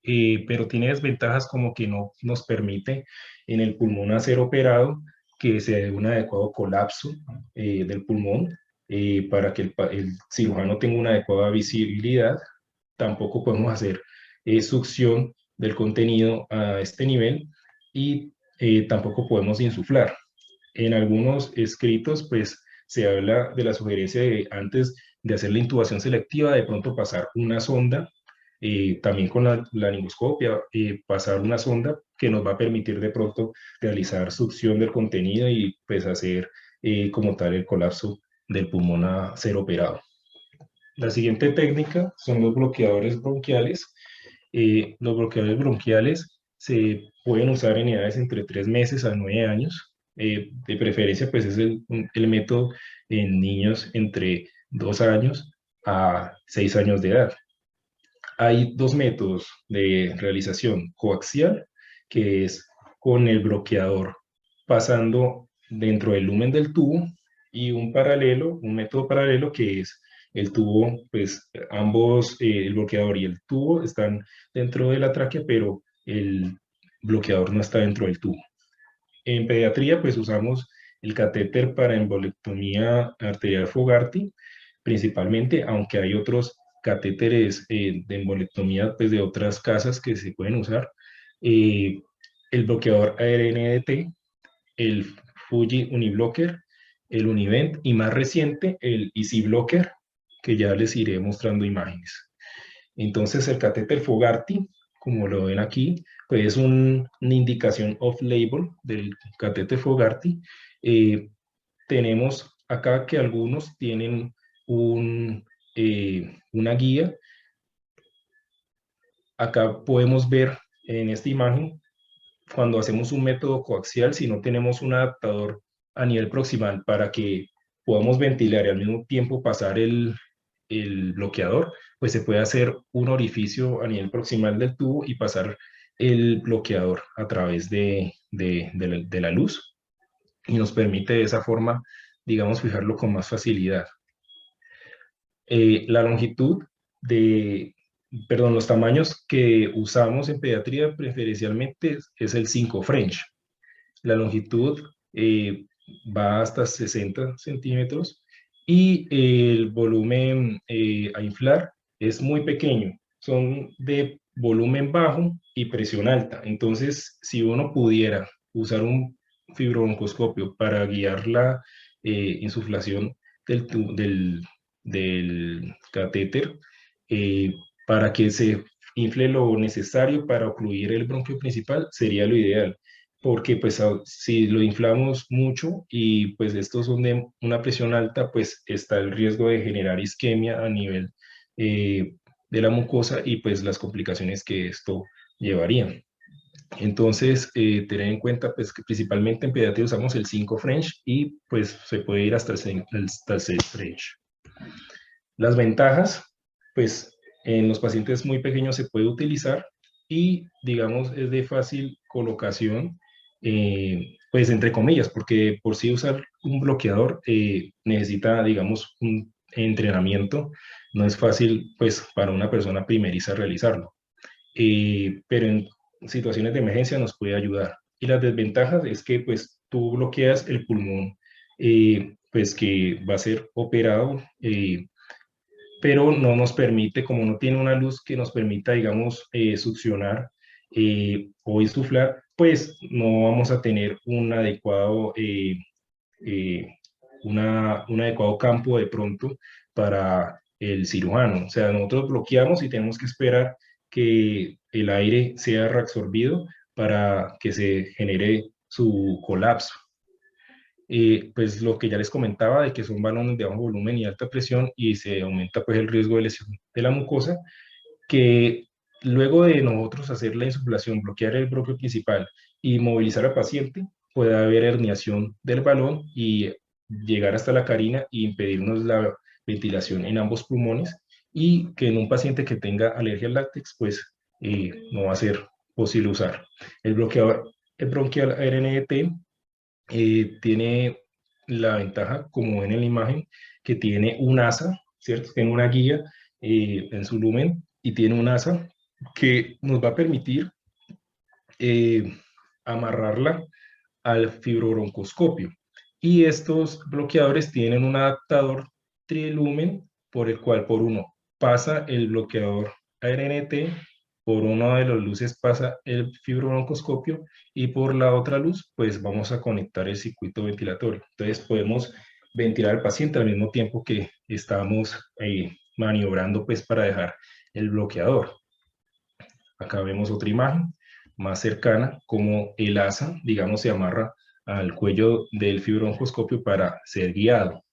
Pero tiene desventajas como que no nos permite en el pulmón hacer operado que se dé un adecuado colapso del pulmón para que el cirujano tenga una adecuada visibilidad. Tampoco podemos hacer succión del contenido a este nivel y tampoco podemos insuflar. En algunos escritos, pues, se habla de la sugerencia de antes de hacer la intubación selectiva, de pronto pasar una sonda, también con la laringoscopia, pasar una sonda que nos va a permitir de pronto realizar succión del contenido y pues hacer como tal el colapso del pulmón a ser operado. La siguiente técnica son los bloqueadores bronquiales. Los bloqueadores bronquiales se pueden usar en edades entre 3 meses a 9 años. De preferencia, pues es el método en niños entre 2 años a 6 años de edad. Hay dos métodos de realización: coaxial, que es con el bloqueador pasando dentro del lumen del tubo, y un método paralelo que es el tubo, pues ambos, el bloqueador y el tubo están dentro de la tráquea, pero el bloqueador no está dentro del tubo. En pediatría, pues usamos el catéter para embolectomía arterial Fogarty, principalmente, aunque hay otros catéteres de embolectomía pues, de otras casas que se pueden usar. Eh, el bloqueador ARNDT, el Fuji Uniblocker, el Univent y más reciente el Easy Blocker, que ya les iré mostrando imágenes. Entonces el catéter Fogarty, como lo ven aquí, pues es una indicación off-label del catéter Fogarty. Eh, Tenemos acá que algunos tienen una guía. Acá podemos ver en esta imagen, cuando hacemos un método coaxial, si no tenemos un adaptador a nivel proximal para que podamos ventilar y al mismo tiempo pasar el bloqueador, pues se puede hacer un orificio a nivel proximal del tubo y pasar el bloqueador a través de la luz, y nos permite de esa forma, digamos, fijarlo con más facilidad. La longitud de, perdón, los tamaños que usamos en pediatría preferencialmente es el 5 French. La longitud va hasta 60 centímetros y el volumen a inflar es muy pequeño. Son de volumen bajo y presión alta. Entonces, si uno pudiera usar un fibrobroncoscopio para guiar la insuflación del catéter, eh, para que se infle lo necesario para ocluir el bronquio principal, sería lo ideal, porque pues si lo inflamos mucho y pues estos son de una presión alta, pues está el riesgo de generar isquemia a nivel eh, de la mucosa y pues las complicaciones que esto llevaría. Entonces, tener en cuenta pues que principalmente en pediatría usamos el 5 French y pues se puede ir hasta el 6 French. Las ventajas, pues en los pacientes muy pequeños se puede utilizar y digamos es de fácil colocación, pues entre comillas, porque por sí usar un bloqueador necesita, digamos, un entrenamiento. No es fácil pues para una persona primeriza realizarlo, pero en situaciones de emergencia nos puede ayudar. Y las desventajas es que pues tú bloqueas el pulmón, pues que va a ser operado, pero no nos permite, como no tiene una luz que nos permita, digamos, succionar o insuflar, pues no vamos a tener un adecuado, eh, un adecuado campo de pronto para el cirujano. O sea, nosotros bloqueamos y tenemos que esperar que el aire sea reabsorbido para que se genere su colapso. pues lo que ya les comentaba de que son balones de bajo volumen y alta presión y se aumenta pues el riesgo de lesión de la mucosa, que luego de nosotros hacer la insuflación, bloquear el bronquio principal y movilizar al paciente, puede haber herniación del balón y llegar hasta la carina y impedirnos la ventilación en ambos pulmones, y que en un paciente que tenga alergia al látex, pues no va a ser posible usar. El bloqueador el bronquial RNT tiene la ventaja, como ven en la imagen, que tiene un asa, ¿cierto? Tiene una guía en su lumen y tiene un asa que nos va a permitir eh, amarrarla al fibrobroncoscopio. Y estos bloqueadores tienen un adaptador trilumen por el cual por uno pasa el bloqueador ARNT, por una de las luces pasa el fibrobroncoscopio y por la otra luz pues vamos a conectar el circuito ventilatorio. Entonces podemos ventilar al paciente al mismo tiempo que estamos maniobrando pues para dejar el bloqueador. Acá vemos otra imagen más cercana, como el asa, digamos, se amarra al cuello del fibrobroncoscopio para ser guiado.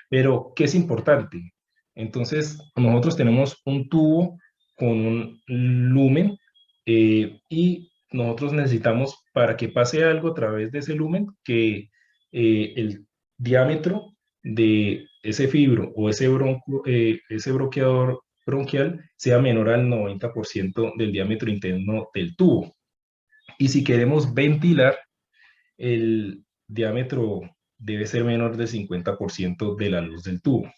Pero, ¿qué es importante? Entonces, nosotros tenemos un tubo con un lumen y nosotros necesitamos, para que pase algo a través de ese lumen, que el diámetro de ese fibro o ese bloqueador bronquial sea menor al 90% del diámetro interno del tubo. Y si queremos ventilar, el diámetro debe ser menor del 50% de la luz del tubo.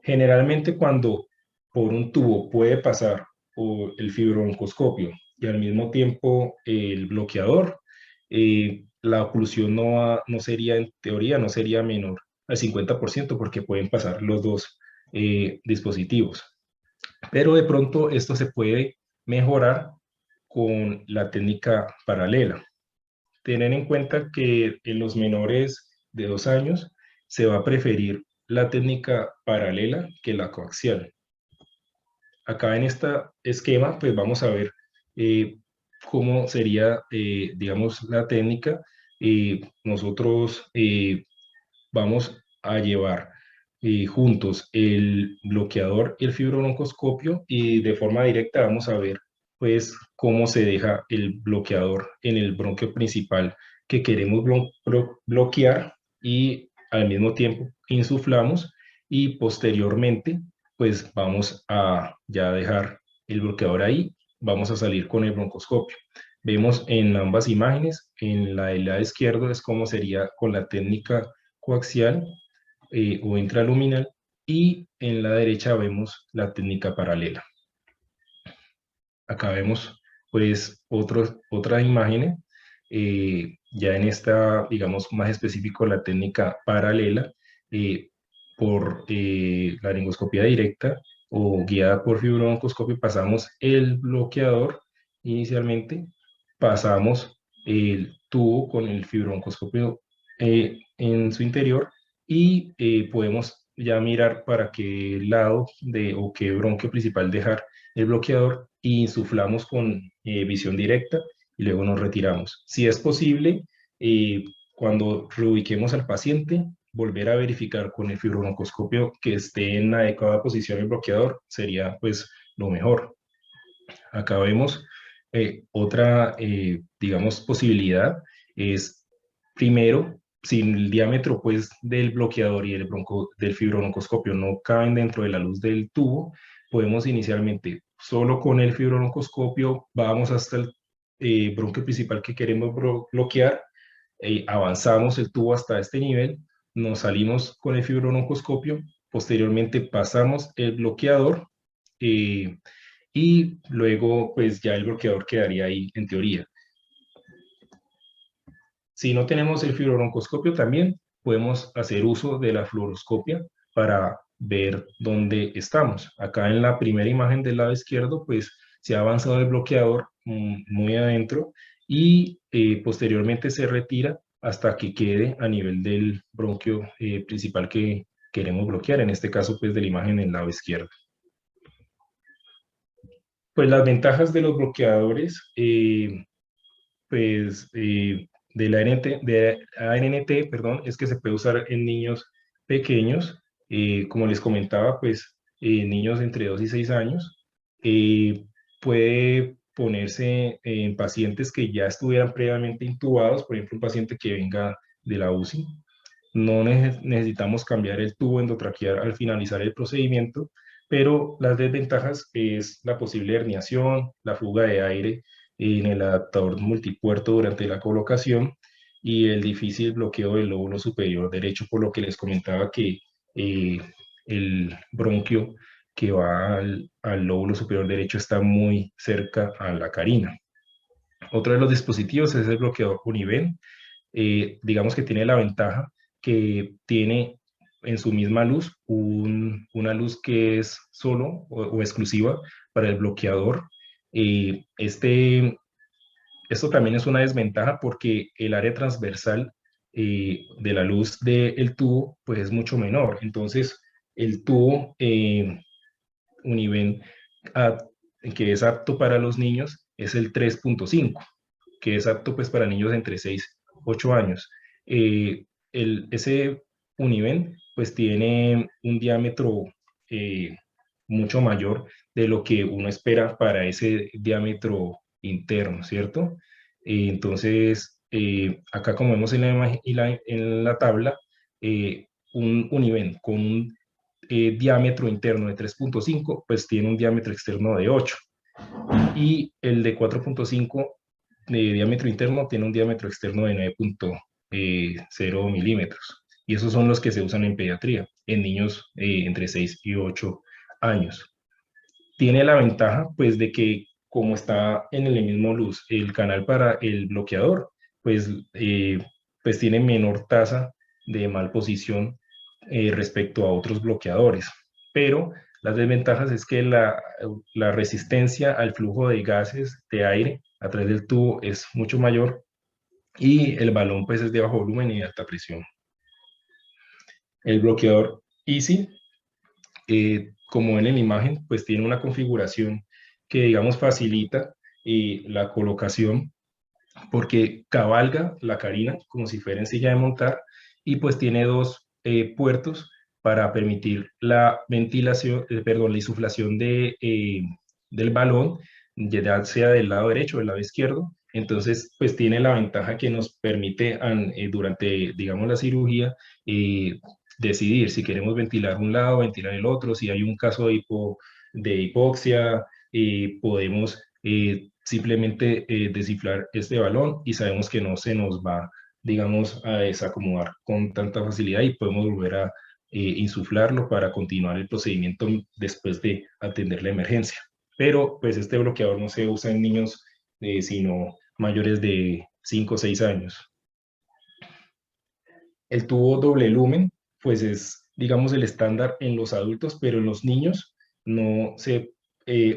Generalmente cuando por un tubo puede pasar o el fibrobroncoscopio y al mismo tiempo el bloqueador, la oclusión no sería, en teoría, no sería menor al 50% porque pueden pasar los dos dispositivos. Pero de pronto esto se puede mejorar con la técnica paralela. Tener en cuenta que en los menores de 2 años se va a preferir la técnica paralela que la coaxial. Acá en este esquema, pues vamos a ver eh, cómo sería, digamos, la técnica. Nosotros vamos a llevar juntos el bloqueador y el fibrobroncoscopio y de forma directa vamos a ver pues cómo se deja el bloqueador en el bronquio principal que queremos bloquear, y al mismo tiempo insuflamos y posteriormente pues vamos a ya dejar el bloqueador ahí, vamos a salir con el broncoscopio. Vemos en ambas imágenes, en la del lado izquierdo es como sería con la técnica coaxial o intraluminal, y en la derecha vemos la técnica paralela. Acá vemos pues otra imagen, ya en esta, digamos, más específico la técnica paralela, por laringoscopía directa o guiada por fibrobroncoscopio, pasamos el bloqueador inicialmente, pasamos el tubo con el fibrobroncoscopio en su interior y podemos ya mirar para qué lado o qué bronquio principal dejar el bloqueador y insuflamos con visión directa y luego nos retiramos. Si es posible, cuando reubiquemos al paciente, volver a verificar con el fibrobroncoscopio que esté en la adecuada posición el bloqueador sería pues lo mejor. Acá vemos otra, digamos, posibilidad es primero, si el diámetro pues del bloqueador y del fibrobroncoscopio no caben dentro de la luz del tubo, podemos inicialmente solo con el fibrobroncoscopio vamos hasta el bronquio principal que queremos bloquear, avanzamos el tubo hasta este nivel, nos salimos con el fibrobroncoscopio, posteriormente pasamos el bloqueador eh, y luego pues ya el bloqueador quedaría ahí en teoría. Si no tenemos el fibrobroncoscopio también podemos hacer uso de la fluoroscopia para ver dónde estamos. Acá en la primera imagen del lado izquierdo pues se ha avanzado el bloqueador muy adentro y posteriormente se retira hasta que quede a nivel del bronquio principal que queremos bloquear, en este caso pues de la imagen en el lado izquierdo. Pues las ventajas de los bloqueadores, pues de ANT, perdón, es que se puede usar en niños pequeños, como les comentaba, pues niños entre 2 y 6 años. Puede ponerse en pacientes que ya estuvieran previamente intubados, por ejemplo, un paciente que venga de la UCI. No necesitamos cambiar el tubo endotraqueal al finalizar el procedimiento, pero las desventajas es la posible herniación, la fuga de aire en el adaptador multipuerto durante la colocación y el difícil bloqueo del lóbulo superior derecho, por lo que les comentaba que eh, el bronquio que va al lóbulo superior derecho está muy cerca a la carina. Otro de los dispositivos es el bloqueador Univen. Digamos que tiene la ventaja que tiene en su misma luz una luz que es solo o exclusiva para el bloqueador. Esto también es una desventaja porque el área transversal de la luz del tubo pues es mucho menor. Entonces, el tubo Univen a- que es apto para los niños es el 3.5, que es apto pues para niños entre 6 8 años. Ese Univen pues tiene un diámetro eh, mucho mayor de lo que uno espera para ese diámetro interno, ¿cierto? Entonces, acá como vemos en la, en la tabla, un Univen con un diámetro interno de 3.5, pues tiene un diámetro externo de 8. Y el de 4.5 de diámetro interno tiene un diámetro externo de 9.0 milímetros. Y esos son los que se usan en pediatría, en niños entre 6 y 8 años. Tiene la ventaja, pues, de que como está en el mismo luz el canal para el bloqueador, pues, pues tiene menor tasa de malposición respecto a otros bloqueadores. Pero las desventajas es que la resistencia al flujo de gases de aire a través del tubo es mucho mayor y el balón pues es de bajo volumen y de alta presión. El bloqueador Easy, como ven en la imagen, pues tiene una configuración que digamos facilita la colocación porque cabalga la carina como si fuera en silla de montar y pues tiene dos puertos para permitir la ventilación, perdón, la insuflación del balón, ya sea del lado derecho o del lado izquierdo. Entonces, pues tiene la ventaja que nos permite durante, digamos, la cirugía eh, decidir si queremos ventilar un lado, ventilar el otro, si hay un caso de hipoxia, podemos simplemente desinflar este balón y sabemos que no se nos va, digamos, a desacomodar con tanta facilidad y podemos volver a insuflarlo para continuar el procedimiento después de atender la emergencia. Pero pues este bloqueador no se usa en niños sino mayores de 5 o 6 años. El tubo doble lumen, pues es, digamos, el estándar en los adultos, pero en los niños no se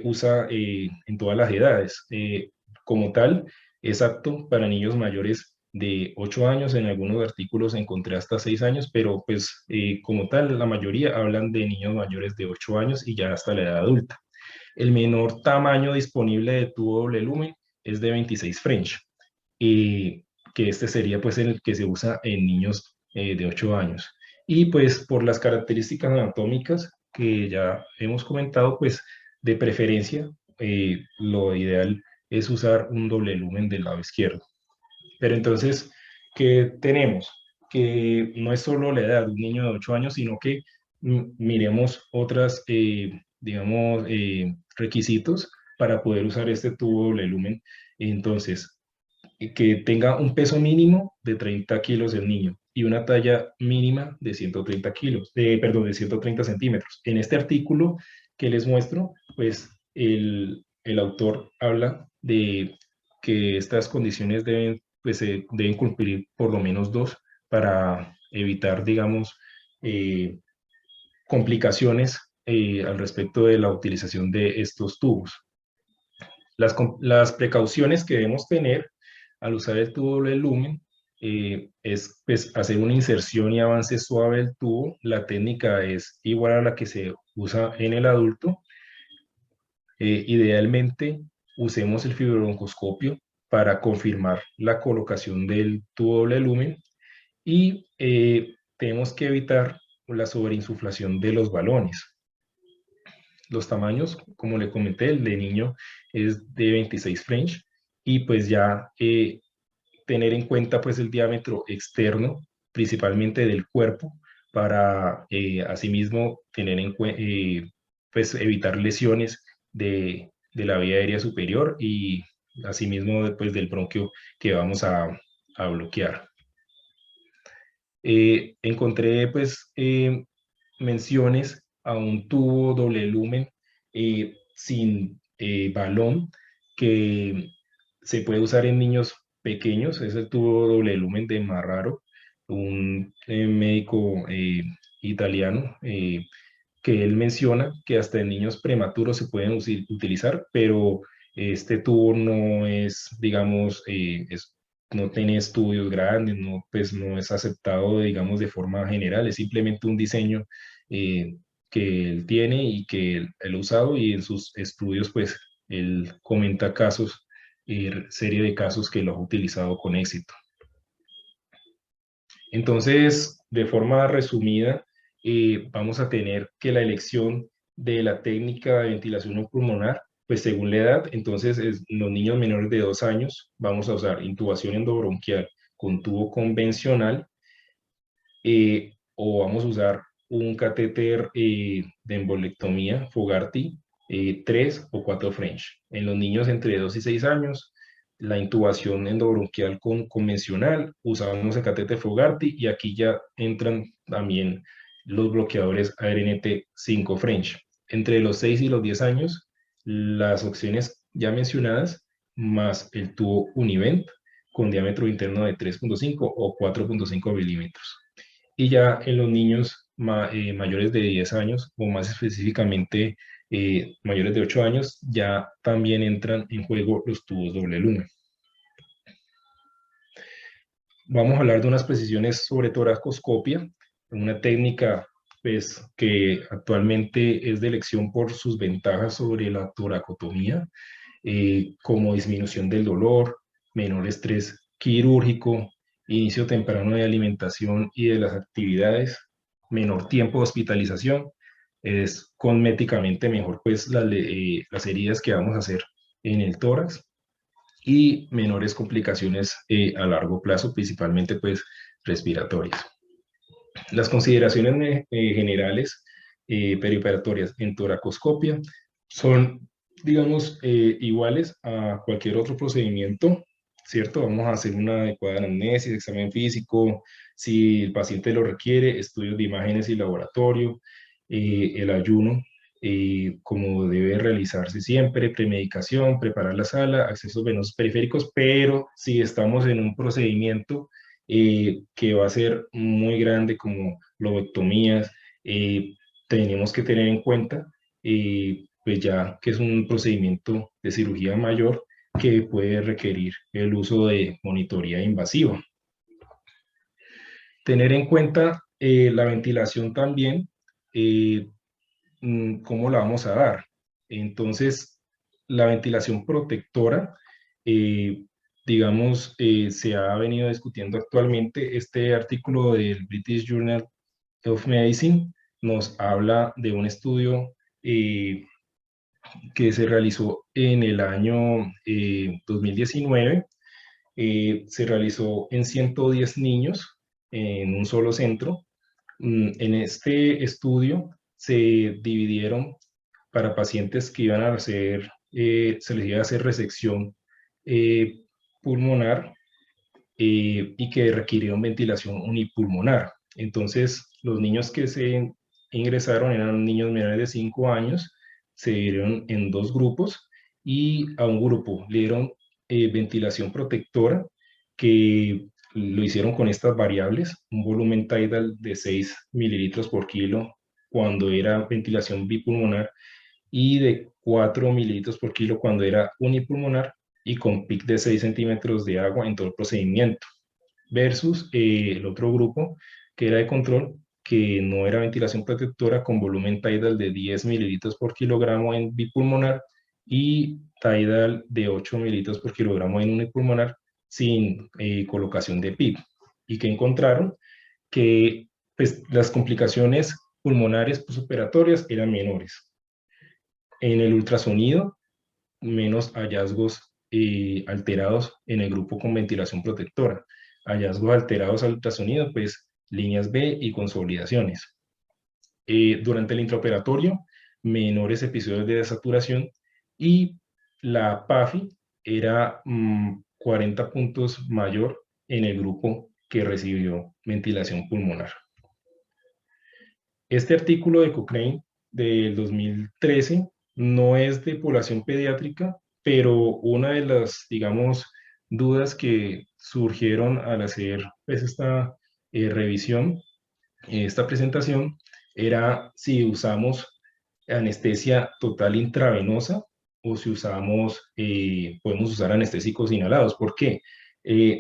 usa en todas las edades. Como tal, es apto para niños mayores de 8 años, en algunos artículos encontré hasta 6 años, pero pues como tal, la mayoría hablan de niños mayores de 8 años y ya hasta la edad adulta. El menor tamaño disponible de tubo doble lumen es de 26 French, y que este sería pues el que se usa en niños de 8 años. Y pues por las características anatómicas que ya hemos comentado, pues de preferencia lo ideal es usar un doble lumen del lado izquierdo. Pero entonces, ¿qué tenemos? Que no es solo la edad de un niño de 8 años, sino que miremos otras, digamos, requisitos para poder usar este tubo doble lumen. Entonces, que tenga un peso mínimo de 30 kilos el niño y una talla mínima de 130 kilos, perdón, de 130 centímetros. En este artículo que les muestro, pues el autor habla de que estas condiciones deben, pues, deben cumplir por lo menos dos para evitar, digamos, eh, complicaciones al respecto de la utilización de estos tubos. Las precauciones que debemos tener al usar el tubo doble lumen es pues, hacer una inserción y avance suave del tubo. La técnica es igual a la que se usa en el adulto. Idealmente usemos el fibrobroncoscopio para confirmar la colocación del tubo doble lumen y tenemos que evitar la sobreinsuflación de los balones. Los tamaños, como le comenté, el de niño es de 26 French y pues ya tener en cuenta pues el diámetro externo, principalmente del cuerpo, para asimismo tener en pues evitar lesiones de la vía aérea superior y asimismo después del bronquio que vamos a bloquear. Encontré pues menciones a un tubo doble lumen sin balón que se puede usar en niños pequeños. Es el tubo doble lumen de Marraro, un médico italiano, que él menciona que hasta en niños prematuros se pueden utilizar, pero este tubo no es, digamos, no tiene estudios grandes, no, pues no es aceptado, digamos, de forma general, es simplemente un diseño que él tiene y que él ha usado y en sus estudios, pues, él comenta casos, serie de casos que lo ha utilizado con éxito. Entonces, de forma resumida, vamos a tener que la elección de la técnica de ventilación no pulmonar, pues según la edad, entonces los niños menores de 2 años vamos a usar intubación endobronquial con tubo convencional o vamos a usar un catéter de embolectomía Fogarty 3 o 4 French. En los niños entre 2 y 6 años, la intubación endobronquial convencional, usamos el catéter Fogarty y aquí ya entran también los bloqueadores ARNT 5 French. Entre los 6 y los 10 años, las opciones ya mencionadas, más el tubo Univent con diámetro interno de 3.5 o 4.5 milímetros. Y ya en los niños mayores de 10 años, o más específicamente mayores de 8 años, ya también entran en juego los tubos doble lumen. Vamos a hablar de unas precisiones sobre toracoscopia, una técnica pues, que actualmente es de elección por sus ventajas sobre la toracotomía, como disminución del dolor, menor estrés quirúrgico, inicio temprano de alimentación y de las actividades, menor tiempo de hospitalización, es cosméticamente mejor pues las heridas que vamos a hacer en el tórax y menores complicaciones a largo plazo, principalmente pues respiratorias. Las consideraciones generales perioperatorias en toracoscopia son, digamos, iguales a cualquier otro procedimiento, ¿cierto? Vamos a hacer una adecuada anamnesis, examen físico, si el paciente lo requiere, estudios de imágenes y laboratorio, el ayuno, como debe realizarse siempre, premedicación, preparar la sala, accesos venosos periféricos, pero si estamos en un procedimiento que va a ser muy grande como lobectomías, tenemos que tener en cuenta pues ya que es un procedimiento de cirugía mayor que puede requerir el uso de monitoría invasiva. Tener en cuenta la ventilación también, cómo la vamos a dar. Entonces, la ventilación protectora, digamos, se ha venido discutiendo actualmente. Este artículo del British Journal of Medicine nos habla de un estudio que se realizó en el año 2019. Se realizó en 110 niños en un solo centro. En este estudio se dividieron para pacientes que iban a hacer, se les iba a hacer resección pulmonar y que requirieron ventilación unipulmonar. Entonces, los niños que se ingresaron eran niños menores de 5 años, se dividieron en dos grupos y a un grupo le dieron ventilación protectora que lo hicieron con estas variables, un volumen tidal de 6 mililitros por kilo cuando era ventilación bipulmonar y de 4 mililitros por kilo cuando era unipulmonar y con PIC de 6 centímetros de agua en todo el procedimiento, versus el otro grupo que era de control, que no era ventilación protectora con volumen tidal de 10 mililitros por kilogramo en bipulmonar y Tidal de 8 mililitros por kilogramo en unipulmonar sin colocación de PIP. ¿Y que encontraron? Que pues, las complicaciones pulmonares postoperatorias eran menores. En el ultrasonido, menos hallazgos alterados en el grupo con ventilación protectora. Hallazgos alterados al ultrasonido, pues líneas B y consolidaciones. Durante el intraoperatorio, menores episodios de desaturación y la PAFI era 40 puntos mayor en el grupo que recibió ventilación pulmonar. Este artículo de Cochrane del 2013 no es de población pediátrica, pero una de las, digamos, dudas que surgieron al hacer pues, esta revisión, esta presentación, era si usamos anestesia total intravenosa o si usamos, podemos usar anestésicos inhalados. ¿Por qué?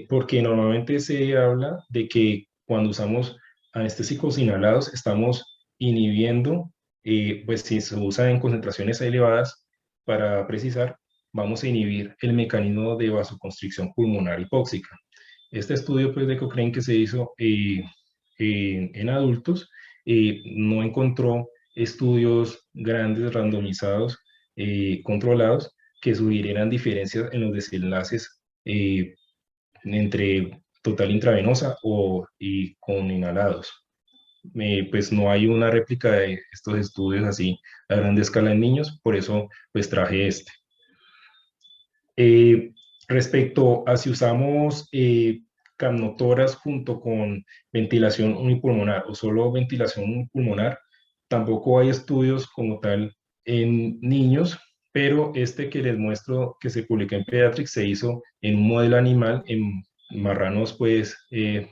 Porque normalmente se habla de que cuando usamos anestésicos inhalados estamos inhibiendo, pues si se usa en concentraciones elevadas, para precisar, vamos a inhibir el mecanismo de vasoconstricción pulmonar hipóxica. Este estudio pues, de Cochrane que se hizo en adultos no encontró estudios grandes, randomizados, controlados, que sugirieran diferencias en los desenlaces entre total intravenosa y con inhalados. Pues no hay una réplica de estos estudios así a grande escala en niños, por eso pues traje este. Eh, Respecto a si usamos camnotoras junto con ventilación unipulmonar o solo ventilación unipulmonar, tampoco hay estudios como tal en niños, pero este que les muestro que se publica en Pediatrics se hizo en un modelo animal, en marranos pues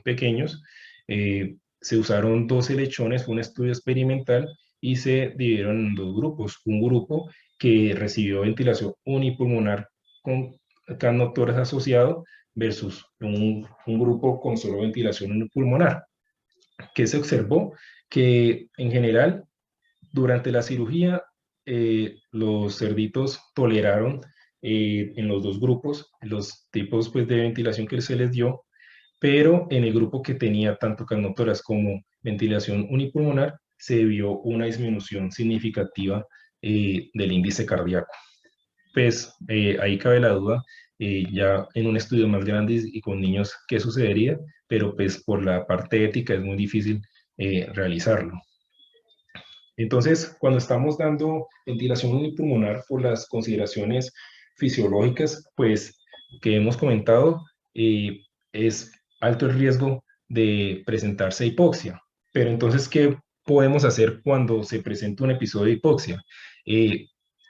pequeños. Se usaron 12 lechones, fue un estudio experimental y se dividieron en dos grupos. Un grupo que recibió ventilación unipulmonar con canotórax asociado versus un grupo con solo ventilación pulmonar. ¿Qué se observó? Que en general, durante la cirugía, los cerditos toleraron en los dos grupos los tipos pues, de ventilación que se les dio, pero en el grupo que tenía tanto canotórax como ventilación unipulmonar, se vio una disminución significativa del índice cardíaco. Pues ahí cabe la duda, ya en un estudio más grande y con niños, qué sucedería, pero pues por la parte ética es muy difícil realizarlo. Entonces, cuando estamos dando ventilación unipulmonar por las consideraciones fisiológicas, pues que hemos comentado, es alto el riesgo de presentarse hipoxia. Pero entonces, ¿qué podemos hacer cuando se presenta un episodio de hipoxia?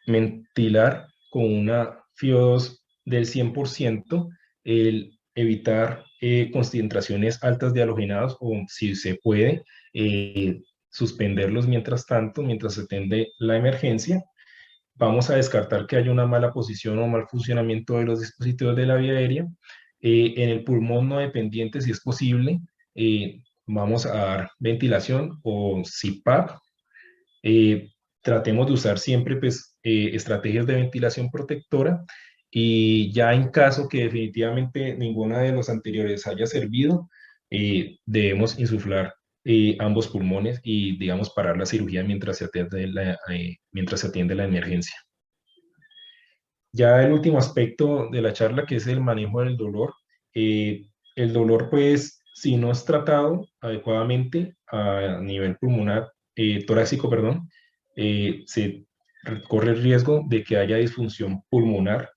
Ventilar con una FiO2 del 100%, el evitar concentraciones altas de halogenados o si se puede, suspenderlos mientras tanto, mientras se atiende la emergencia. Vamos a descartar que haya una mala posición o mal funcionamiento de los dispositivos de la vía aérea. En el pulmón no dependiente, si es posible, vamos a dar ventilación o CPAP. Tratemos de usar siempre pues, estrategias de ventilación protectora y ya en caso que definitivamente ninguna de los anteriores haya servido, debemos insuflar ambos pulmones y, digamos, parar la cirugía mientras se atiende la emergencia. Ya el último aspecto de la charla, que es el manejo del dolor. El dolor, pues, si no es tratado adecuadamente a nivel pulmonar, torácico, perdón, se corre el riesgo de que haya disfunción pulmonar,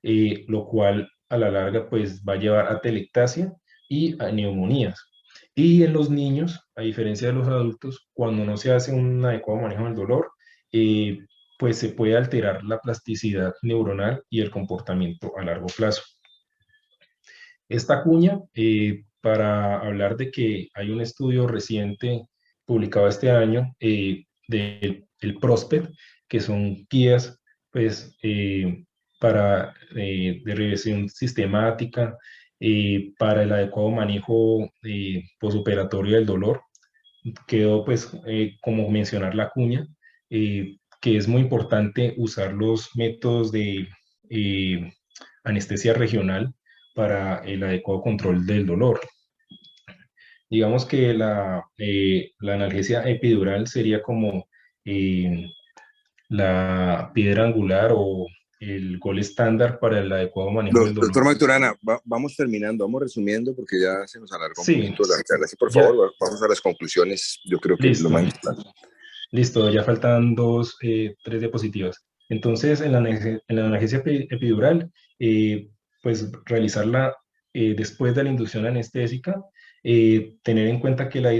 lo cual a la larga pues va a llevar a telectasia y a neumonías. Y en los niños, a diferencia de los adultos, cuando no se hace un adecuado manejo del dolor, pues se puede alterar la plasticidad neuronal y el comportamiento a largo plazo. Esta cuña, para hablar de que hay un estudio reciente publicado este año del PROSPECT, que son guías pues, para, de revisión sistemática, para el adecuado manejo posoperatorio del dolor. Quedó, pues, como mencionar la cuña, que es muy importante usar los métodos de anestesia regional para el adecuado control del dolor. Digamos que la analgesia epidural sería como eh, la piedra angular o el gol estándar para el adecuado manejo del dolor. Doctor Maturana, vamos terminando, vamos resumiendo porque ya se nos alargó un Sí, poquito la charla. Sí, por ya, favor, vamos a las conclusiones. Yo creo que lo listo, más importante. listo, ya faltan tres diapositivas. Entonces, en la analgesia epidural, eh, pues realizarla después de la inducción anestésica, tener en cuenta que la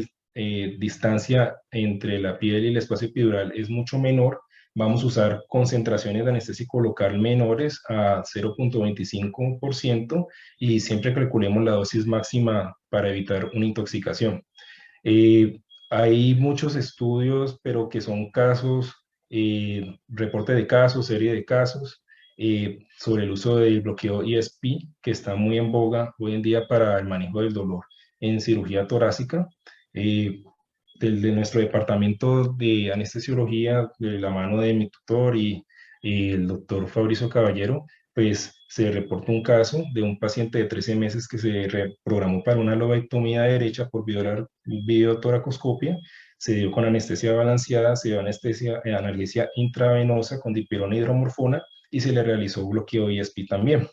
distancia entre la piel y el espacio epidural es mucho menor. Vamos a usar concentraciones de anestésico local menores a 0,25% y siempre calculemos la dosis máxima para evitar una intoxicación. Eh, Hay muchos estudios, pero que son casos, reporte de casos, serie de casos, sobre el uso del bloqueo ESP, que está muy en boga hoy en día para el manejo del dolor en cirugía torácica. Eh, de nuestro departamento de anestesiología, de la mano de mi tutor y el doctor Fabricio Caballero, pues se reportó un caso de un paciente de 13 meses que se reprogramó para una lobectomía derecha por videotoracoscopia, se dio con anestesia balanceada, se dio anestesia, analgesia intravenosa con dipirona y hidromorfona y se le realizó bloqueo ISP también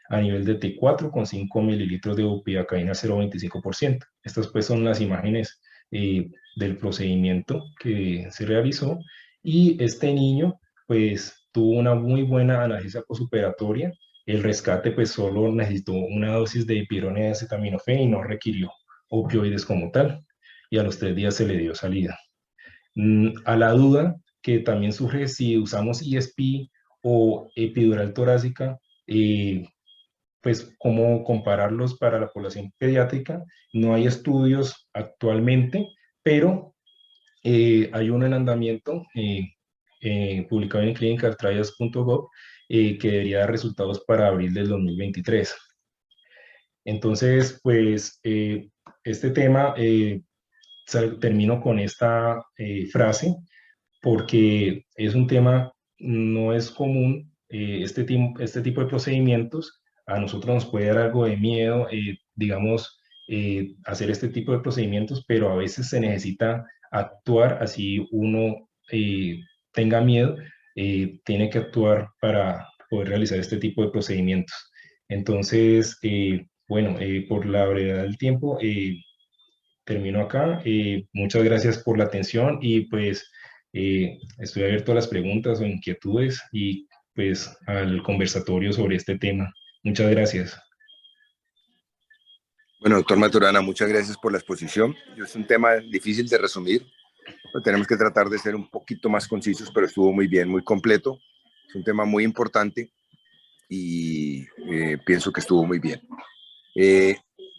a nivel de T4 con 5 mililitros de bupivacaína 0,25%. Estas pues son las imágenes del procedimiento que se realizó y este niño pues tuvo una muy buena analgesia postoperatoria. El rescate pues solo necesitó una dosis de dipirona y acetaminofén y no requirió opioides como tal y a los 3 días se le dio salida. A la duda que también surge si usamos ESP o epidural torácica, pues cómo compararlos para la población pediátrica. No hay estudios actualmente, pero hay uno en andamiento publicado en clinicaltrials.gov que debería dar resultados para abril del 2023. Entonces, pues este tema termino con esta frase porque es un tema, no es común este tipo de procedimientos. A nosotros nos puede dar algo de miedo, digamos, hacer este tipo de procedimientos, pero a veces se necesita actuar, así uno tenga miedo, tiene que actuar para poder realizar este tipo de procedimientos. Entonces, bueno, por la brevedad del tiempo, termino acá. Muchas gracias por la atención y pues estoy abierto a las preguntas o inquietudes y pues al conversatorio sobre este tema. Muchas gracias. Bueno, doctor Maturana, muchas gracias por la exposición. Es un tema difícil de resumir. Tenemos que tratar de ser un poquito más concisos, pero estuvo muy bien, muy completo. Es un tema muy importante y pienso que estuvo muy bien.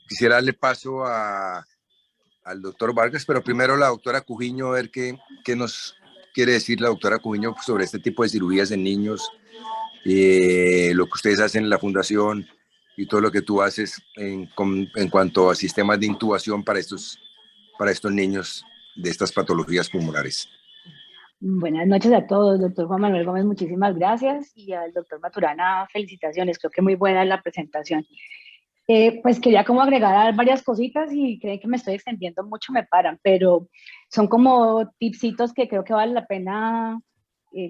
Quisiera darle paso al doctor Vargas, pero primero la doctora Cujiño, a ver qué nos quiere decir la doctora Cujiño sobre este tipo de cirugías en niños, lo que ustedes hacen en la fundación y todo lo que tú haces en cuanto a sistemas de intubación para estos niños de estas patologías pulmonares. Buenas noches a todos, doctor Juan Manuel Gómez, muchísimas gracias y al doctor Maturana, felicitaciones, creo que muy buena la presentación. Pues quería como agregar varias cositas y creen que me estoy extendiendo mucho, me paran, pero son como tipsitos que creo que vale la pena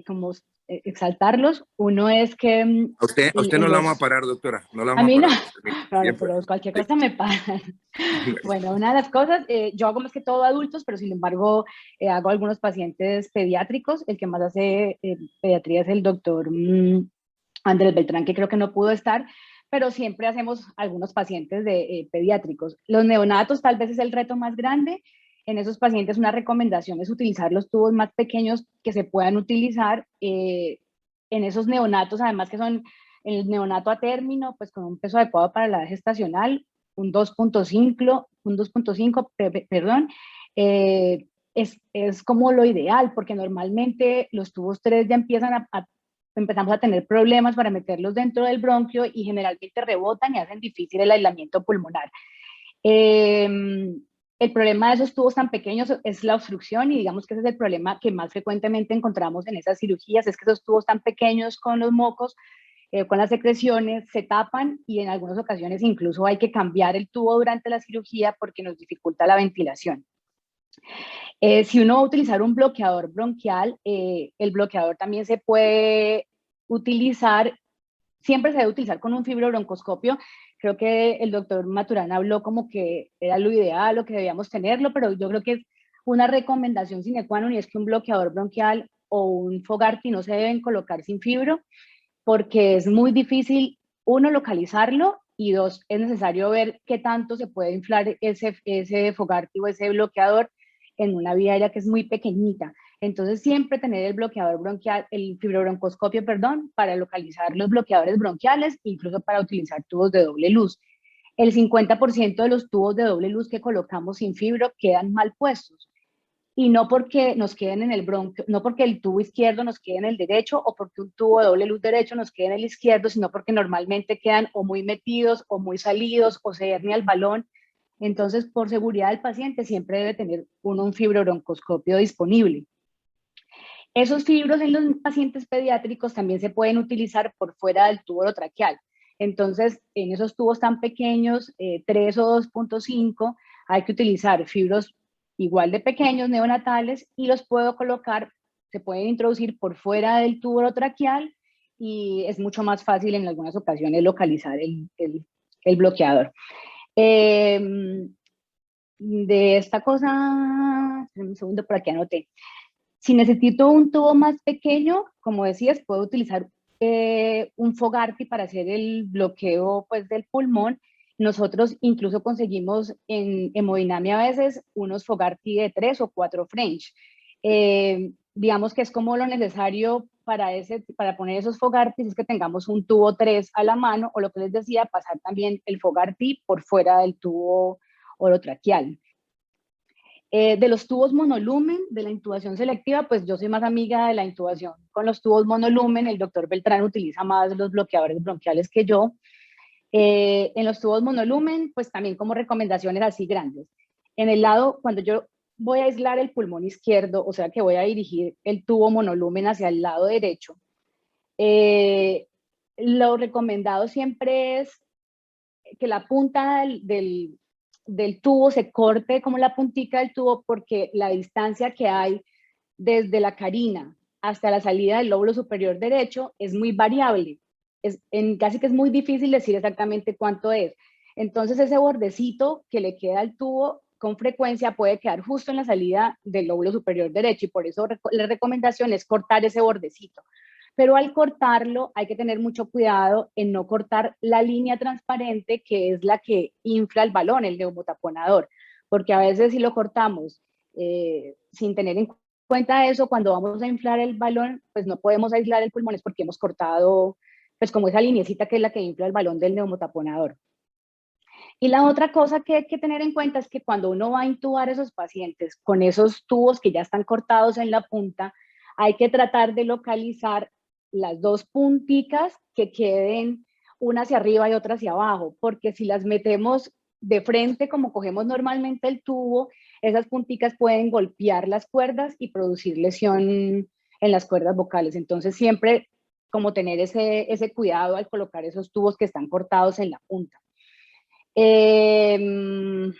como exaltarlos. Uno es que A usted no la vamos a parar, doctora, no la a vamos mí a no, parar. no, pero cualquier cosa me paran. Bueno, una de las cosas, yo hago más que todo adultos, pero sin embargo hago algunos pacientes pediátricos. El que más hace pediatría es el doctor Andrés Beltrán, que creo que no pudo estar, pero siempre hacemos algunos pacientes de pediátricos. Los neonatos tal vez es el reto más grande. En esos pacientes una recomendación es utilizar los tubos más pequeños que se puedan utilizar en esos neonatos, además que son el neonato a término, pues con un peso adecuado para la edad gestacional, un 2.5, perdón, es como lo ideal, porque normalmente los tubos 3 ya empezamos a tener problemas para meterlos dentro del bronquio y generalmente rebotan y hacen difícil el aislamiento pulmonar. El problema de esos tubos tan pequeños es la obstrucción y digamos que ese es el problema que más frecuentemente encontramos en esas cirugías, es que esos tubos tan pequeños con los mocos, con las secreciones, se tapan y en algunas ocasiones incluso hay que cambiar el tubo durante la cirugía porque nos dificulta la ventilación. Si uno va a utilizar un bloqueador bronquial, el bloqueador también se puede utilizar, siempre se debe utilizar con un fibrobroncoscopio. Creo que el doctor Maturana habló como que era lo ideal o que debíamos tenerlo, pero yo creo que es una recomendación sine qua non y es que un bloqueador bronquial o un Fogarty no se deben colocar sin fibro porque es muy difícil, uno, localizarlo y dos, es necesario ver qué tanto se puede inflar ese Fogarty o ese bloqueador en una vía aérea que es muy pequeñita. Entonces, siempre tener el bloqueador bronquial, el fibrobroncoscopio, perdón, para localizar los bloqueadores bronquiales, incluso para utilizar tubos de doble luz. El 50% de los tubos de doble luz que colocamos sin fibro quedan mal puestos. Y no porque nos queden en el bronquio, no porque el tubo izquierdo nos quede en el derecho o porque un tubo de doble luz derecho nos quede en el izquierdo, sino porque normalmente quedan o muy metidos o muy salidos o se hernia el balón. Entonces, por seguridad del paciente, siempre debe tener uno un fibrobroncoscopio disponible. Esos fibros en los pacientes pediátricos también se pueden utilizar por fuera del tubo orotraqueal. Entonces, en esos tubos tan pequeños, 3 o 2.5, hay que utilizar fibros igual de pequeños, neonatales, y los puedo colocar, se pueden introducir por fuera del tubo orotraqueal y es mucho más fácil en algunas ocasiones localizar el bloqueador. De esta cosa, un segundo, por aquí anoté. Si necesito un tubo más pequeño, como decías, puedo utilizar un Fogarty para hacer el bloqueo pues, del pulmón. Nosotros incluso conseguimos en hemodinamia a veces unos Fogarty de 3 o 4 French. Digamos que es como lo necesario para poner esos Fogarty, es que tengamos un tubo 3 a la mano, o lo que les decía, pasar también el Fogarty por fuera del tubo orotraqueal. De los tubos monolumen, de la intubación selectiva, pues yo soy más amiga de la intubación con los tubos monolumen. El doctor Beltrán utiliza más los bloqueadores bronquiales que yo. En los tubos monolumen, pues también como recomendaciones así grandes. En el lado, cuando yo voy a aislar el pulmón izquierdo, o sea que voy a dirigir el tubo monolumen hacia el lado derecho, lo recomendado siempre es que la punta del tubo se corte como la puntica del tubo, porque la distancia que hay desde la carina hasta la salida del lóbulo superior derecho es muy variable. Casi que es muy difícil decir exactamente cuánto es. Entonces ese bordecito que le queda al tubo con frecuencia puede quedar justo en la salida del lóbulo superior derecho y por eso la recomendación es cortar ese bordecito. Pero al cortarlo hay que tener mucho cuidado en no cortar la línea transparente que es la que infla el balón, el neumotaponador, porque a veces si lo cortamos sin tener en cuenta eso, cuando vamos a inflar el balón, pues no podemos aislar el pulmón, es porque hemos cortado, pues como esa lineecita que es la que infla el balón del neumotaponador. Y la otra cosa que hay que tener en cuenta es que cuando uno va a intubar a esos pacientes con esos tubos que ya están cortados en la punta, hay que tratar de localizar las dos punticas que queden una hacia arriba y otra hacia abajo, porque si las metemos de frente como cogemos normalmente el tubo, esas punticas pueden golpear las cuerdas y producir lesión en las cuerdas vocales. Entonces siempre como tener ese cuidado al colocar esos tubos que están cortados en la punta. En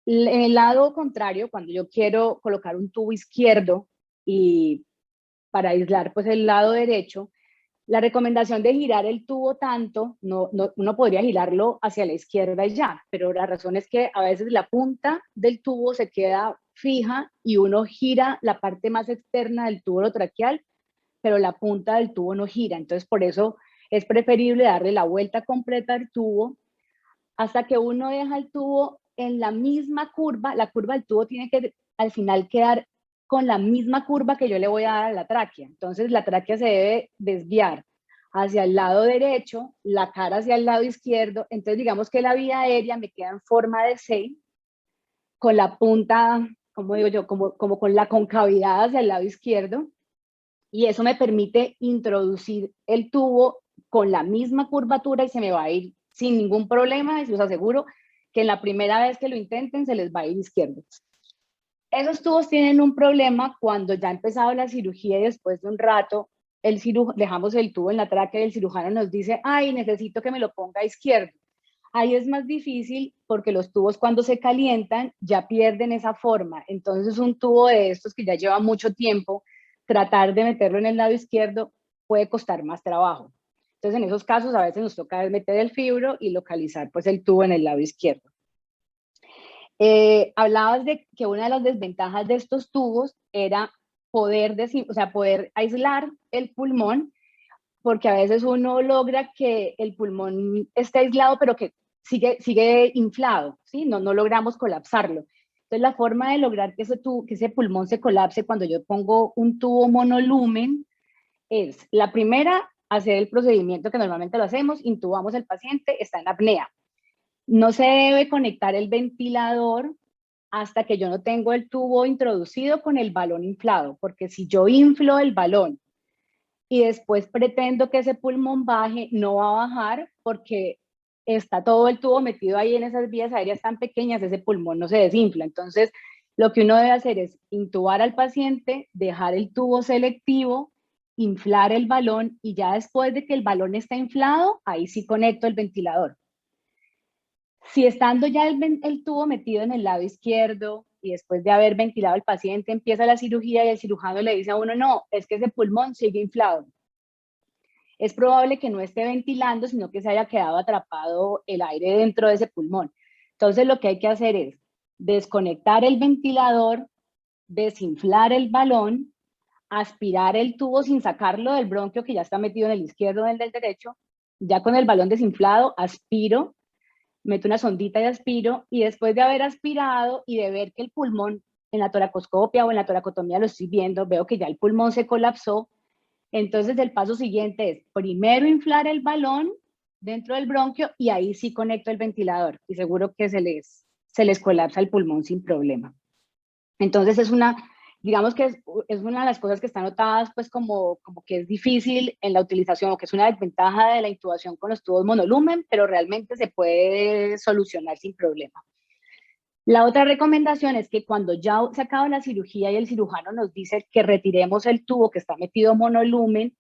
el lado contrario, cuando yo quiero colocar un tubo izquierdo y para aislar pues el lado derecho, la recomendación de girar el tubo tanto, uno podría girarlo hacia la izquierda y ya, pero la razón es que a veces la punta del tubo se queda fija y uno gira la parte más externa del tubo orotraqueal, pero la punta del tubo no gira. Entonces por eso es preferible darle la vuelta completa al tubo hasta que uno deja el tubo en la misma curva. La curva del tubo tiene que al final quedar con la misma curva que yo le voy a dar a la tráquea. Entonces la tráquea se debe desviar hacia el lado derecho, la cara hacia el lado izquierdo. Entonces digamos que la vía aérea me queda en forma de C, con la punta, como digo yo, como con la concavidad hacia el lado izquierdo. Y eso me permite introducir el tubo con la misma curvatura y se me va a ir sin ningún problema, y os aseguro que en la primera vez que lo intenten se les va a ir izquierdo. Esos tubos tienen un problema cuando ya ha empezado la cirugía y después de un rato dejamos el tubo en la tráquea y el cirujano nos dice, ay, necesito que me lo ponga izquierdo. Ahí es más difícil porque los tubos cuando se calientan ya pierden esa forma. Entonces un tubo de estos que ya lleva mucho tiempo, tratar de meterlo en el lado izquierdo puede costar más trabajo. Entonces en esos casos a veces nos toca meter el fibro y localizar pues el tubo en el lado izquierdo. Hablabas de que una de las desventajas de estos tubos era poder aislar el pulmón, porque a veces uno logra que el pulmón esté aislado, pero que sigue inflado, ¿sí? No logramos colapsarlo. Entonces, la forma de lograr que ese pulmón se colapse cuando yo pongo un tubo monolumen es, la primera, hacer el procedimiento que normalmente lo hacemos, intubamos al paciente, está en apnea. No se debe conectar el ventilador hasta que yo no tengo el tubo introducido con el balón inflado, porque si yo inflo el balón y después pretendo que ese pulmón baje, no va a bajar porque está todo el tubo metido ahí en esas vías aéreas tan pequeñas, ese pulmón no se desinfla. Entonces, lo que uno debe hacer es intubar al paciente, dejar el tubo selectivo, inflar el balón y ya después de que el balón está inflado, ahí sí conecto el ventilador. Si estando ya el tubo metido en el lado izquierdo y después de haber ventilado al paciente empieza la cirugía y el cirujano le dice a uno, no, es que ese pulmón sigue inflado. Es probable que no esté ventilando, sino que se haya quedado atrapado el aire dentro de ese pulmón. Entonces lo que hay que hacer es desconectar el ventilador, desinflar el balón, aspirar el tubo sin sacarlo del bronquio que ya está metido en el izquierdo o en el del derecho. Ya con el balón desinflado, aspiro, meto una sondita y aspiro, y después de haber aspirado y de ver que el pulmón en la toracoscopia o en la toracotomía lo estoy viendo, veo que ya el pulmón se colapsó, entonces el paso siguiente es primero inflar el balón dentro del bronquio y ahí sí conecto el ventilador y seguro que se les colapsa el pulmón sin problema. Entonces digamos que es una de las cosas que están notadas pues como que es difícil en la utilización o que es una desventaja de la intubación con los tubos monolumen, pero realmente se puede solucionar sin problema. La otra recomendación es que cuando ya se acaba la cirugía y el cirujano nos dice que retiremos el tubo que está metido monolumen,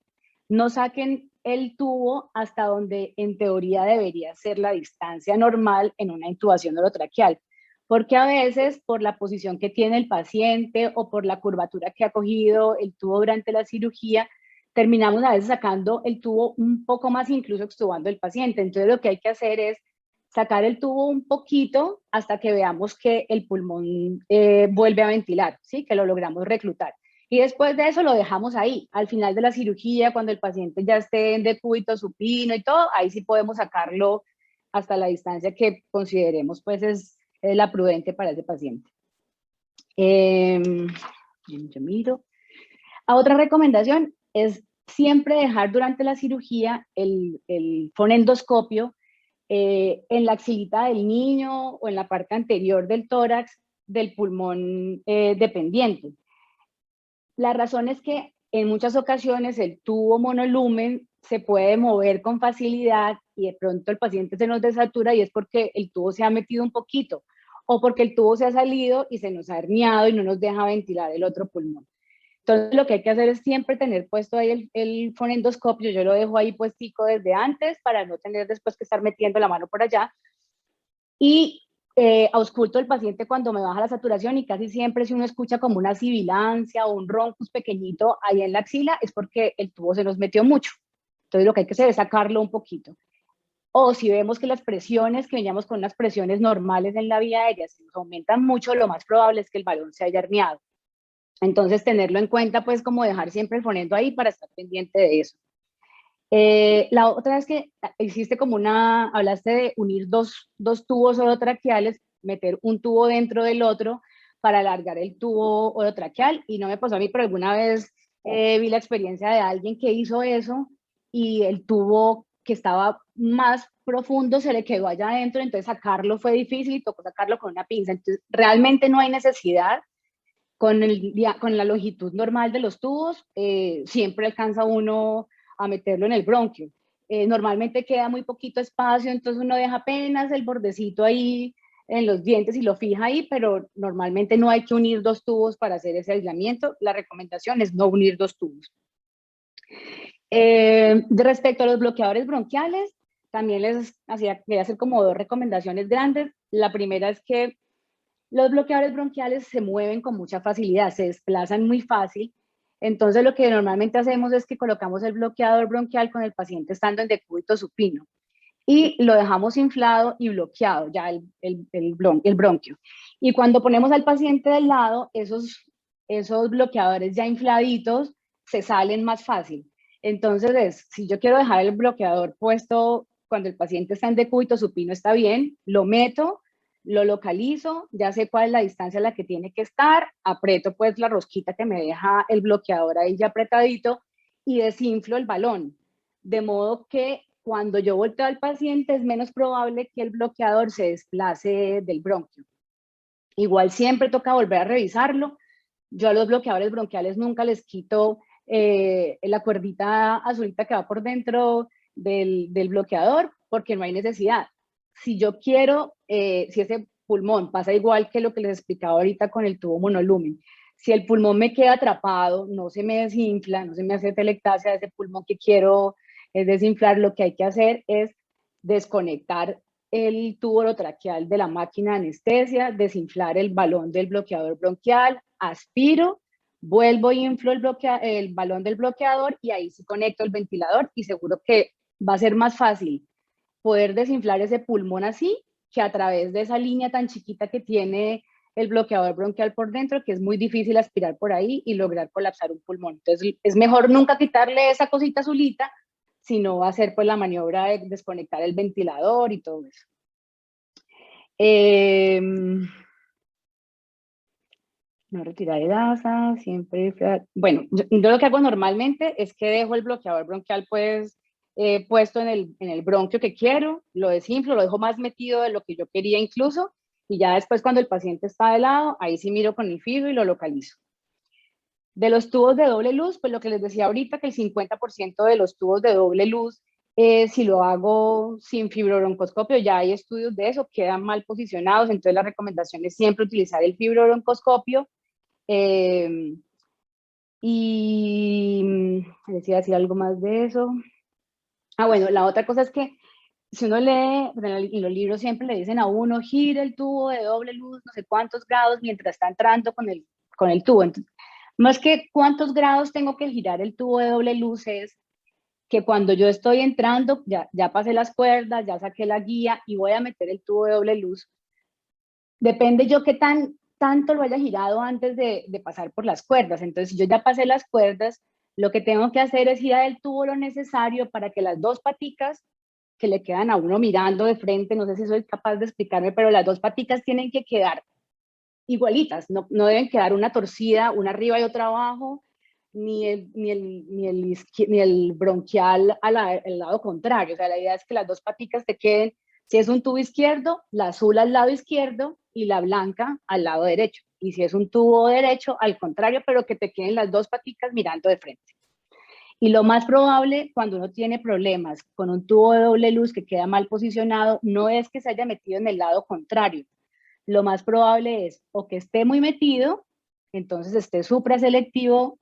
no saquen el tubo hasta donde en teoría debería ser la distancia normal en una intubación orotraqueal. Porque a veces por la posición que tiene el paciente o por la curvatura que ha cogido el tubo durante la cirugía, terminamos a veces sacando el tubo un poco más, incluso extubando el paciente. Entonces lo que hay que hacer es sacar el tubo un poquito hasta que veamos que el pulmón vuelve a ventilar, ¿sí? Que lo logramos reclutar. Y después de eso lo dejamos ahí. Al final de la cirugía, cuando el paciente ya esté en decúbito supino y todo, ahí sí podemos sacarlo hasta la distancia que consideremos pues es la prudente para ese paciente. Yo miro. Otra recomendación es siempre dejar durante la cirugía el fonendoscopio en la axilita del niño o en la parte anterior del tórax del pulmón dependiente. La razón es que en muchas ocasiones el tubo monolumen se puede mover con facilidad y de pronto el paciente se nos desatura y es porque el tubo se ha metido un poquito o porque el tubo se ha salido y se nos ha herniado y no nos deja ventilar el otro pulmón. Entonces lo que hay que hacer es siempre tener puesto ahí el fonendoscopio, yo lo dejo ahí puestico desde antes para no tener después que estar metiendo la mano por allá y ausculto el paciente cuando me baja la saturación y casi siempre si uno escucha como una sibilancia o un roncus pequeñito ahí en la axila es porque el tubo se nos metió mucho. Entonces lo que hay que hacer es sacarlo un poquito. O si vemos que las presiones, que veníamos con unas presiones normales en la vía aérea, se nos aumentan mucho, lo más probable es que el balón se haya herniado. Entonces tenerlo en cuenta, pues como dejar siempre el fonendo ahí para estar pendiente de eso. La otra es que existe como hablaste de unir dos tubos orotraqueales, meter un tubo dentro del otro para alargar el tubo orotraqueal y no me pasó a mí, pero alguna vez vi la experiencia de alguien que hizo eso y el tubo que estaba más profundo se le quedó allá adentro, entonces sacarlo fue difícil y tocó sacarlo con una pinza. Entonces realmente no hay necesidad. Con la longitud normal de los tubos, siempre alcanza uno a meterlo en el bronquio. Normalmente queda muy poquito espacio, entonces uno deja apenas el bordecito ahí en los dientes y lo fija ahí, pero normalmente no hay que unir dos tubos para hacer ese aislamiento. La recomendación es no unir dos tubos. Respecto a los bloqueadores bronquiales, también quería hacer como dos recomendaciones grandes. La primera es que los bloqueadores bronquiales se mueven con mucha facilidad, se desplazan muy fácil. Entonces lo que normalmente hacemos es que colocamos el bloqueador bronquial con el paciente estando en decúbito supino y lo dejamos inflado y bloqueado ya el bronquio. Y cuando ponemos al paciente del lado, esos bloqueadores ya infladitos se salen más fácil. Entonces, si yo quiero dejar el bloqueador puesto cuando el paciente está en decúbito supino, está bien, lo meto, lo localizo, ya sé cuál es la distancia a la que tiene que estar, aprieto pues la rosquita que me deja el bloqueador ahí ya apretadito y desinflo el balón. De modo que cuando yo volteo al paciente es menos probable que el bloqueador se desplace del bronquio. Igual siempre toca volver a revisarlo. Yo a los bloqueadores bronquiales nunca les quito la cuerdita azulita que va por dentro del bloqueador porque no hay necesidad. Si yo quiero, si ese pulmón pasa igual que lo que les explicaba ahorita con el tubo monolumen, si el pulmón me queda atrapado, no se me desinfla, no se me hace telectasia de ese pulmón que quiero desinflar, lo que hay que hacer es desconectar el tubo orotraqueal de la máquina de anestesia, desinflar el balón del bloqueador bronquial, aspiro, vuelvo y inflo el balón del bloqueador y ahí sí conecto el ventilador y seguro que va a ser más fácil poder desinflar ese pulmón así que a través de esa línea tan chiquita que tiene el bloqueador bronquial por dentro, que es muy difícil aspirar por ahí y lograr colapsar un pulmón. Entonces es mejor nunca quitarle esa cosita azulita, sino hacer pues la maniobra de desconectar el ventilador y todo eso. No retirar grasa, siempre... Bueno, yo lo que hago normalmente es que dejo el bloqueador bronquial pues puesto en el bronquio que quiero, lo desinflo, lo dejo más metido de lo que yo quería incluso, y ya después cuando el paciente está de lado, ahí sí miro con el fibro y lo localizo. De los tubos de doble luz, pues lo que les decía ahorita, que el 50% de los tubos de doble luz, si lo hago sin fibrobroncoscopio, ya hay estudios de eso, quedan mal posicionados, entonces la recomendación es siempre utilizar el fibrobroncoscopio. Y decía decir algo más de eso. Bueno, la otra cosa es que si uno lee, en los libros siempre le dicen a uno, gira el tubo de doble luz, no sé cuántos grados, mientras está entrando con el tubo. Entonces, más que cuántos grados tengo que girar el tubo de doble luz es que cuando yo estoy entrando, ya pasé las cuerdas, ya saqué la guía y voy a meter el tubo de doble luz. Depende yo qué tanto lo haya girado antes de pasar por las cuerdas. Entonces, si yo ya pasé las cuerdas, lo que tengo que hacer es girar el tubo lo necesario para que las dos paticas que le quedan a uno mirando de frente, no sé si soy capaz de explicarme, pero las dos paticas tienen que quedar igualitas, no deben quedar una torcida, una arriba y otra abajo, ni el bronquial al lado contrario. O sea, la idea es que las dos paticas te queden, si es un tubo izquierdo, la azul al lado izquierdo y la blanca al lado derecho. Y si es un tubo derecho, al contrario, pero que te queden las dos paticas mirando de frente. Y lo más probable cuando uno tiene problemas con un tubo de doble luz que queda mal posicionado, no es que se haya metido en el lado contrario. Lo más probable es o que esté muy metido, entonces esté supraselectivo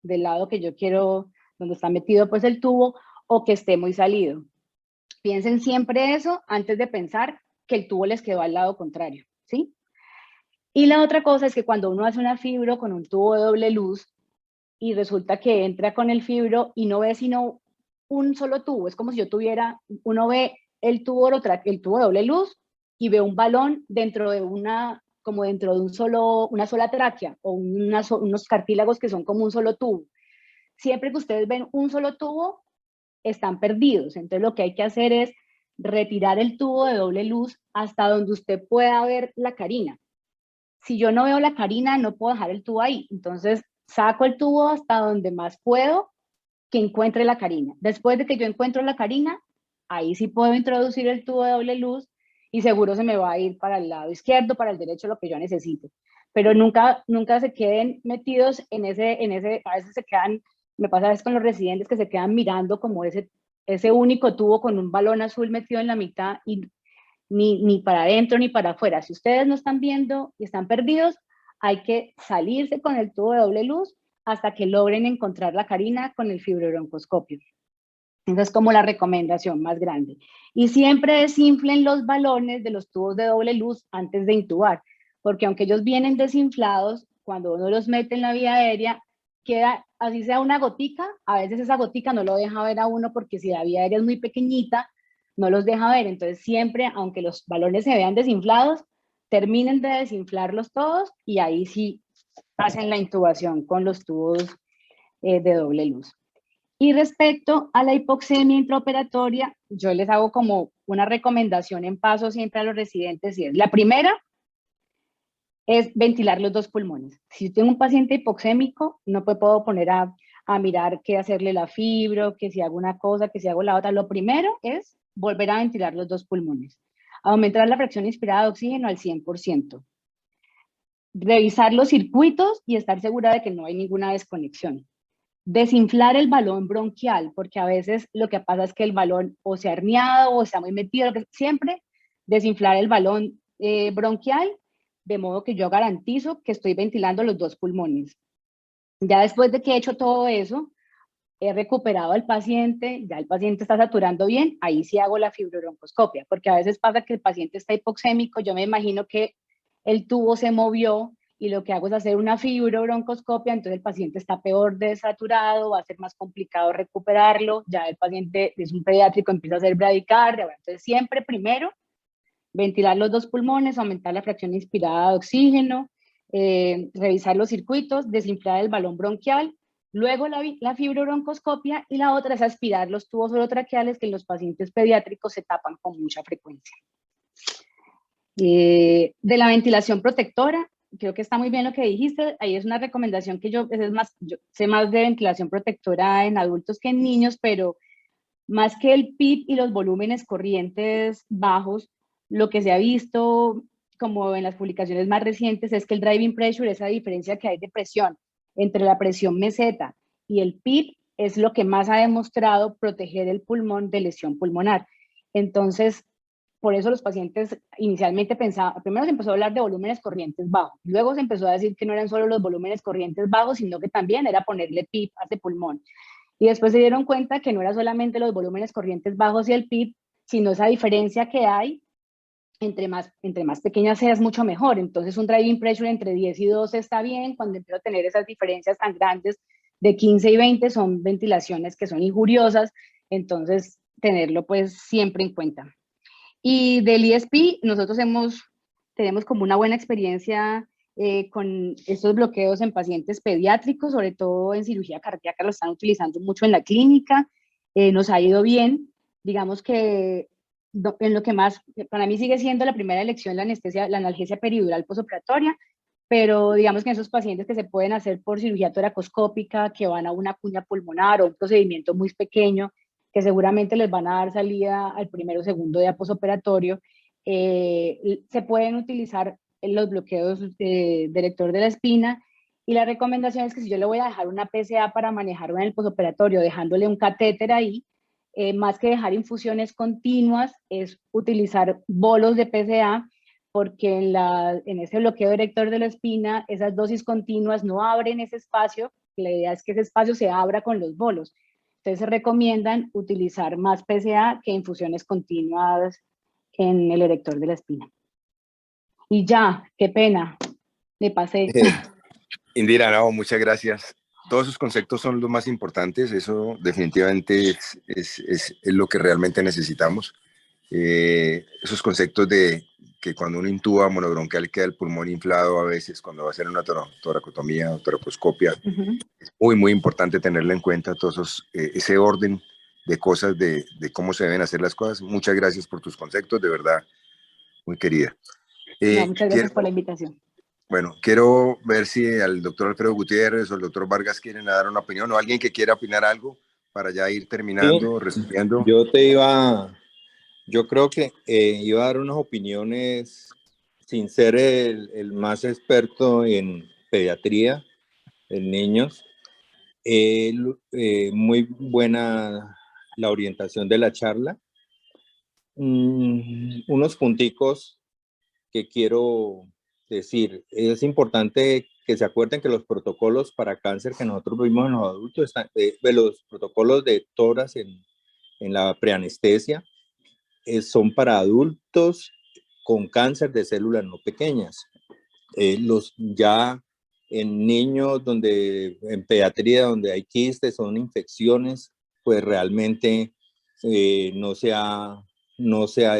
del lado que yo quiero, donde está metido pues el tubo, o que esté muy salido. Piensen siempre eso antes de pensar que el tubo les quedó al lado contrario, ¿sí? Y la otra cosa es que cuando uno hace una fibro con un tubo de doble luz y resulta que entra con el fibro y no ve sino un solo tubo, es como si yo tuviera, uno ve el tubo de doble luz y ve un balón dentro de una sola tráquea o unos cartílagos que son como un solo tubo. Siempre que ustedes ven un solo tubo, están perdidos. Entonces lo que hay que hacer es retirar el tubo de doble luz hasta donde usted pueda ver la carina. Si yo no veo la carina, no puedo dejar el tubo ahí. Entonces saco el tubo hasta donde más puedo que encuentre la carina. Después de que yo encuentro la carina, ahí sí puedo introducir el tubo de doble luz y seguro se me va a ir para el lado izquierdo, para el derecho, lo que yo necesite. Pero nunca se queden metidos en ese, a veces se quedan, me pasa a veces con los residentes que se quedan mirando como ese único tubo con un balón azul metido en la mitad y ni para adentro ni para afuera. Si ustedes no están viendo y están perdidos, hay que salirse con el tubo de doble luz hasta que logren encontrar la carina con el fibrobroncoscopio. Esa es como la recomendación más grande. Y siempre desinflen los balones de los tubos de doble luz antes de intubar, porque aunque ellos vienen desinflados, cuando uno los mete en la vía aérea, queda, así sea una gotica, a veces esa gotica no lo deja ver a uno porque si la vía aérea es muy pequeñita, no los deja ver. Entonces siempre, aunque los balones se vean desinflados, terminen de desinflarlos todos y ahí sí hacen la intubación con los tubos de doble luz. Y respecto a la hipoxemia intraoperatoria, yo les hago como una recomendación en paso siempre a los residentes, y es la primera es ventilar los dos pulmones. Si yo tengo un paciente hipoxémico, no puedo poner a mirar qué hacerle la fibro, que si hago una cosa, que si hago la otra. Lo primero es volver a ventilar los dos pulmones. Aumentar la fracción inspirada de oxígeno al 100%. Revisar los circuitos y estar segura de que no hay ninguna desconexión. Desinflar el balón bronquial, porque a veces lo que pasa es que el balón o se ha herniado o está muy metido, siempre desinflar el balón bronquial, de modo que yo garantizo que estoy ventilando los dos pulmones. Ya después de que he hecho todo eso, he recuperado al paciente, ya el paciente está saturando bien, ahí sí hago la fibrobroncoscopia, porque a veces pasa que el paciente está hipoxémico, yo me imagino que el tubo se movió y lo que hago es hacer una fibrobroncoscopia, entonces el paciente está peor desaturado, va a ser más complicado recuperarlo, ya el paciente es un pediátrico, empieza a hacer bradicardia, bueno, entonces siempre primero ventilar los dos pulmones, aumentar la fracción inspirada de oxígeno, revisar los circuitos, desinflar el balón bronquial, luego la fibrobroncoscopia y la otra es aspirar los tubos orotraqueales que en los pacientes pediátricos se tapan con mucha frecuencia. De la ventilación protectora, creo que está muy bien lo que dijiste, ahí es una recomendación que yo sé más de ventilación protectora en adultos que en niños, pero más que el PIB y los volúmenes corrientes bajos, lo que se ha visto como en las publicaciones más recientes es que el driving pressure, esa diferencia que hay de presión entre la presión meseta y el PIB, es lo que más ha demostrado proteger el pulmón de lesión pulmonar. Entonces, por eso los pacientes inicialmente pensaban, primero se empezó a hablar de volúmenes corrientes bajos, luego se empezó a decir que no eran solo los volúmenes corrientes bajos, sino que también era ponerle PIB a ese pulmón. Y después se dieron cuenta que no era solamente los volúmenes corrientes bajos y el PIB, sino esa diferencia que hay, entre más pequeña sea es mucho mejor. Entonces un driving pressure entre 10 y 12 está bien, cuando empiezo a tener esas diferencias tan grandes de 15 y 20 son ventilaciones que son injuriosas, entonces tenerlo pues siempre en cuenta. Y del ESP, nosotros tenemos como una buena experiencia con estos bloqueos en pacientes pediátricos, sobre todo en cirugía cardíaca, lo están utilizando mucho en la clínica, nos ha ido bien, digamos que en lo que más, para mí sigue siendo la primera elección la analgesia peridural posoperatoria, pero digamos que en esos pacientes que se pueden hacer por cirugía toracoscópica, que van a una cuña pulmonar o un procedimiento muy pequeño, que seguramente les van a dar salida al primero o segundo día posoperatorio, se pueden utilizar los bloqueos del lector de la espina, y la recomendación es que si yo le voy a dejar una PCA para manejarlo en el posoperatorio, dejándole un catéter ahí, más que dejar infusiones continuas, es utilizar bolos de PCA, porque en ese bloqueo director de la espina, esas dosis continuas no abren ese espacio, la idea es que ese espacio se abra con los bolos. Entonces se recomiendan utilizar más PCA que infusiones continuas en el erector de la espina. Y ya, qué pena, me pasé. Indira, no, muchas gracias. Todos esos conceptos son los más importantes, eso definitivamente es lo que realmente necesitamos. Esos conceptos de que cuando uno intuba monobronquial queda el pulmón inflado a veces, cuando va a hacer una toracotomía o toracoscopia, es muy, muy importante tenerlo en cuenta, todos ese orden de cosas, de cómo se deben hacer las cosas. Muchas gracias por tus conceptos, de verdad, muy querida. No, muchas gracias por la invitación. Bueno, quiero ver si el doctor Alfredo Gutiérrez o el doctor Vargas quieren dar una opinión o alguien que quiera opinar algo para ya ir terminando, resumiendo. Yo creo que iba a dar unas opiniones sin ser el más experto en pediatría, en niños. Muy buena la orientación de la charla. Unos punticos que quiero decir. Es importante que se acuerden que los protocolos para cáncer que nosotros vimos en los adultos, los protocolos de toras en la preanestesia, son para adultos con cáncer de células no pequeñas. Los ya en niños en pediatría donde hay quistes, son infecciones, pues realmente no se ha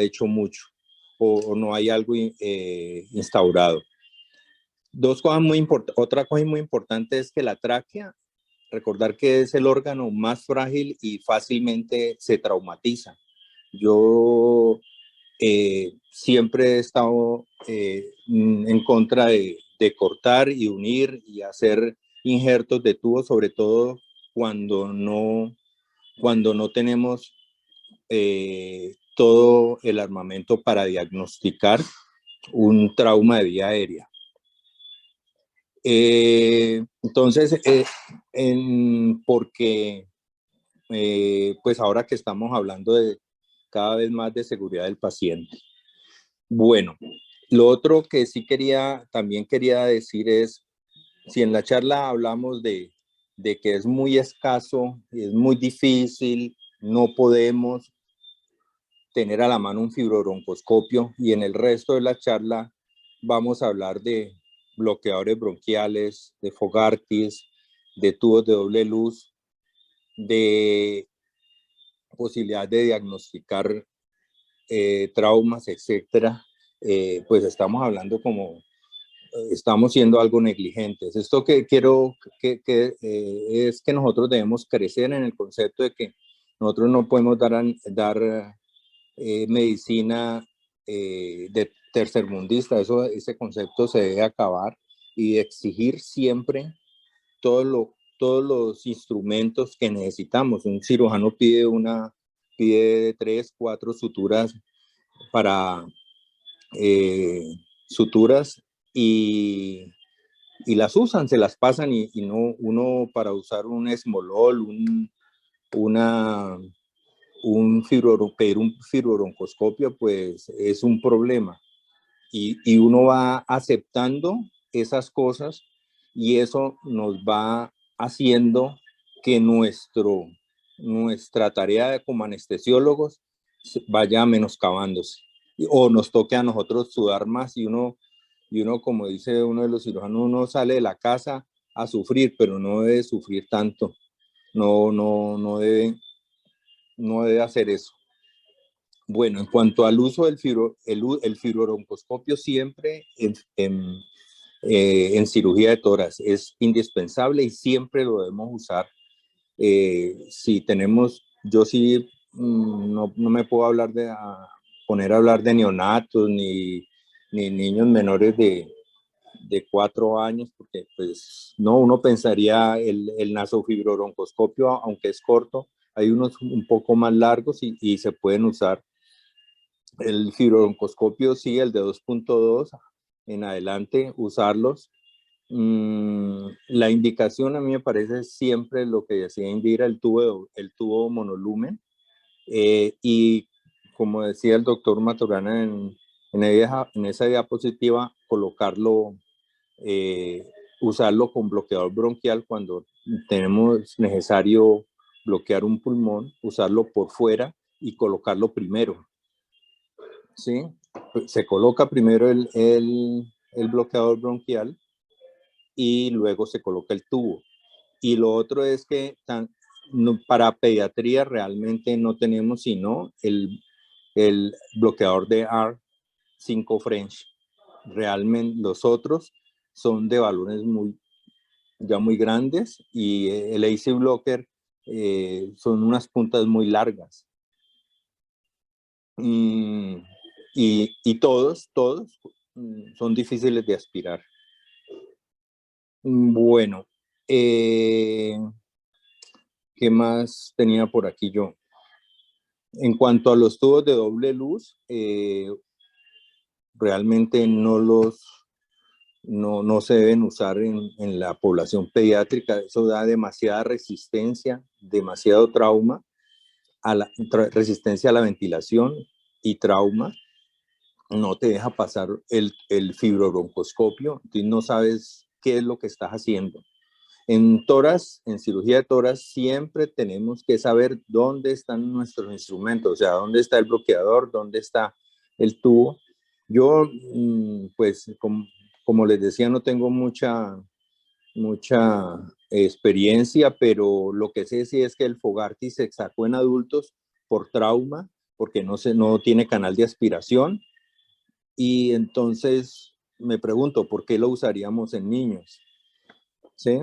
hecho mucho o no hay algo instaurado. Otra cosa muy importante es que la tráquea, recordar que es el órgano más frágil y fácilmente se traumatiza. Yo siempre he estado en contra de cortar y unir y hacer injertos de tubo, sobre todo cuando no tenemos todo el armamento para diagnosticar un trauma de vía aérea. Entonces, porque pues ahora que estamos hablando de cada vez más de seguridad del paciente. Bueno, lo otro que sí también quería decir es, si en la charla hablamos de que es muy escaso, es muy difícil, no podemos tener a la mano un fibrobroncoscopio, y en el resto de la charla vamos a hablar de bloqueadores bronquiales, de Fogartis, de tubos de doble luz, de posibilidad de diagnosticar traumas, etcétera, pues estamos hablando estamos siendo algo negligentes. Esto que quiero es que nosotros debemos crecer en el concepto de que nosotros no podemos dar medicina de tercermundista. Ese concepto se debe acabar y exigir siempre todos los instrumentos que necesitamos. Un cirujano pide 3, 4 suturas para suturas y las usan, se las pasan y no, uno para usar un esmolol, pedir un fibrobroncoscopio, pues es un problema. Y uno va aceptando esas cosas y eso nos va haciendo que nuestra tarea como anestesiólogos vaya menoscabándose o nos toque a nosotros sudar más y uno, como dice uno de los cirujanos, uno sale de la casa a sufrir, pero no debe sufrir tanto, no debe hacer eso. Bueno, en cuanto al uso del el fibrobroncoscopio siempre en cirugía de tórax es indispensable y siempre lo debemos usar. Si tenemos, yo sí no me puedo poner a hablar de neonatos ni niños menores de 4 años, porque pues no, uno pensaría el nasofibrobroncoscopio, aunque es corto, hay unos un poco más largos y se pueden usar. El fibrobroncoscopio sí, el de 2.2 en adelante, usarlos. La indicación a mí me parece siempre lo que decía Indira, el tubo monolumen, y como decía el doctor Maturana en esa diapositiva, usarlo con bloqueador bronquial cuando tenemos necesario bloquear un pulmón, usarlo por fuera y colocarlo primero. ¿Sí? Se coloca primero el bloqueador bronquial y luego se coloca el tubo. Y lo otro es que para pediatría realmente no tenemos sino el bloqueador de R5 French. Realmente los otros son de valores ya muy grandes y el AC Blocker son unas puntas muy largas. Y todos son difíciles de aspirar. Bueno, ¿qué más tenía por aquí yo? En cuanto a los tubos de doble luz, realmente no se deben usar en la población pediátrica. Eso da demasiada resistencia, demasiado trauma, resistencia a la ventilación. y trauma, no te deja pasar el fibrobroncoscopio, tú no sabes qué es lo que estás haciendo. En toras, en cirugía de toras, siempre tenemos que saber dónde están nuestros instrumentos, o sea, dónde está el bloqueador, dónde está el tubo. Yo, pues, como les decía, no tengo mucha experiencia, pero lo que sé sí es que el Fogarty se sacó en adultos por trauma, porque no tiene canal de aspiración. Y entonces me pregunto, ¿por qué lo usaríamos en niños? ¿Sí?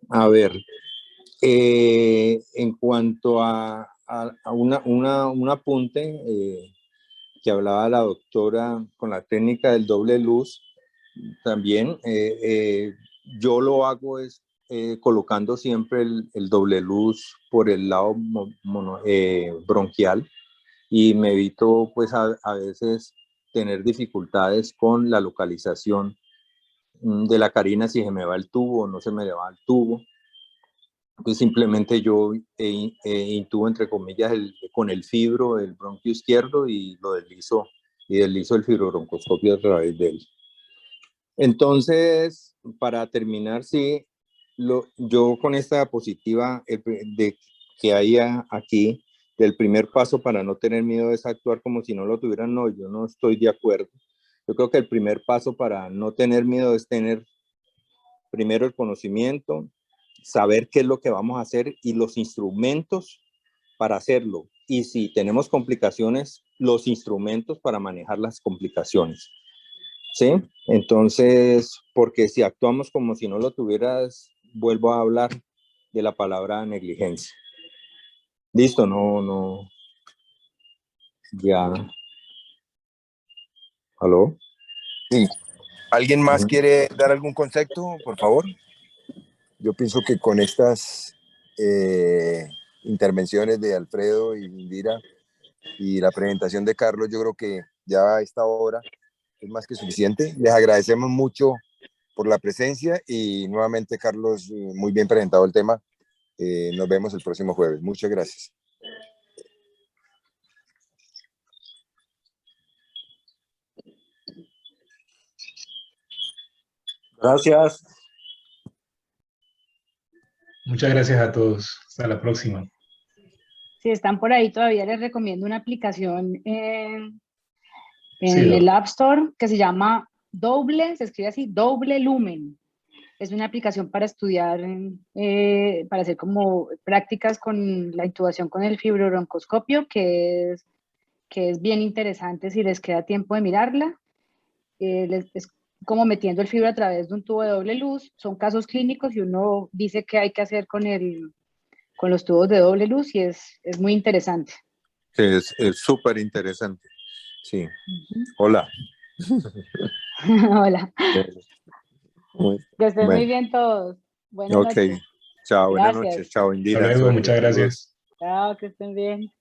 A ver, en cuanto a un apunte que hablaba la doctora con la técnica del doble luz, también yo lo hago es colocando siempre el doble luz por el lado bronquial, y me evito pues a veces tener dificultades con la localización de la carina, si se me va el tubo o no se me va el tubo. Pues simplemente yo intubo, entre comillas, con el fibro el bronquio izquierdo y lo deslizo el fibrobroncoscopio a través de él. Entonces, para terminar, sí, yo con esta diapositiva que hay aquí, del primer paso para no tener miedo es actuar como si no lo tuvieran, no, yo no estoy de acuerdo. Yo creo que el primer paso para no tener miedo es tener primero el conocimiento, saber qué es lo que vamos a hacer y los instrumentos para hacerlo. Y si tenemos complicaciones, los instrumentos para manejar las complicaciones. ¿Sí? Entonces, porque si actuamos como si no lo tuvieras, vuelvo a hablar de la palabra negligencia. Listo, no, ya. ¿Aló? Sí. ¿Alguien más quiere dar algún concepto, por favor? Yo pienso que con estas intervenciones de Alfredo y Indira y la presentación de Carlos, yo creo que ya a esta hora es más que suficiente. Les agradecemos mucho por la presencia y nuevamente, Carlos, muy bien presentado el tema. Nos vemos el próximo jueves. Muchas gracias. Gracias. Muchas gracias a todos. Hasta la próxima. Si están por ahí todavía, les recomiendo una aplicación en Sí, el App Store que se llama Doble, se escribe así, Doble Lumen. Es una aplicación para estudiar, para hacer como prácticas con la intubación con el fibrobroncoscopio, que es bien interesante si les queda tiempo de mirarla. Es como metiendo el fibro a través de un tubo de doble luz. Son casos clínicos y uno dice qué hay que hacer con los tubos de doble luz, y es muy interesante. Sí, es súper interesante. Sí. Hola. Hola. Que estén muy bien todos. Buenas noches. Chao, buenas Gracias. noches. Chao, Indira. Hasta luego, muchas gracias. Chao, que estén bien.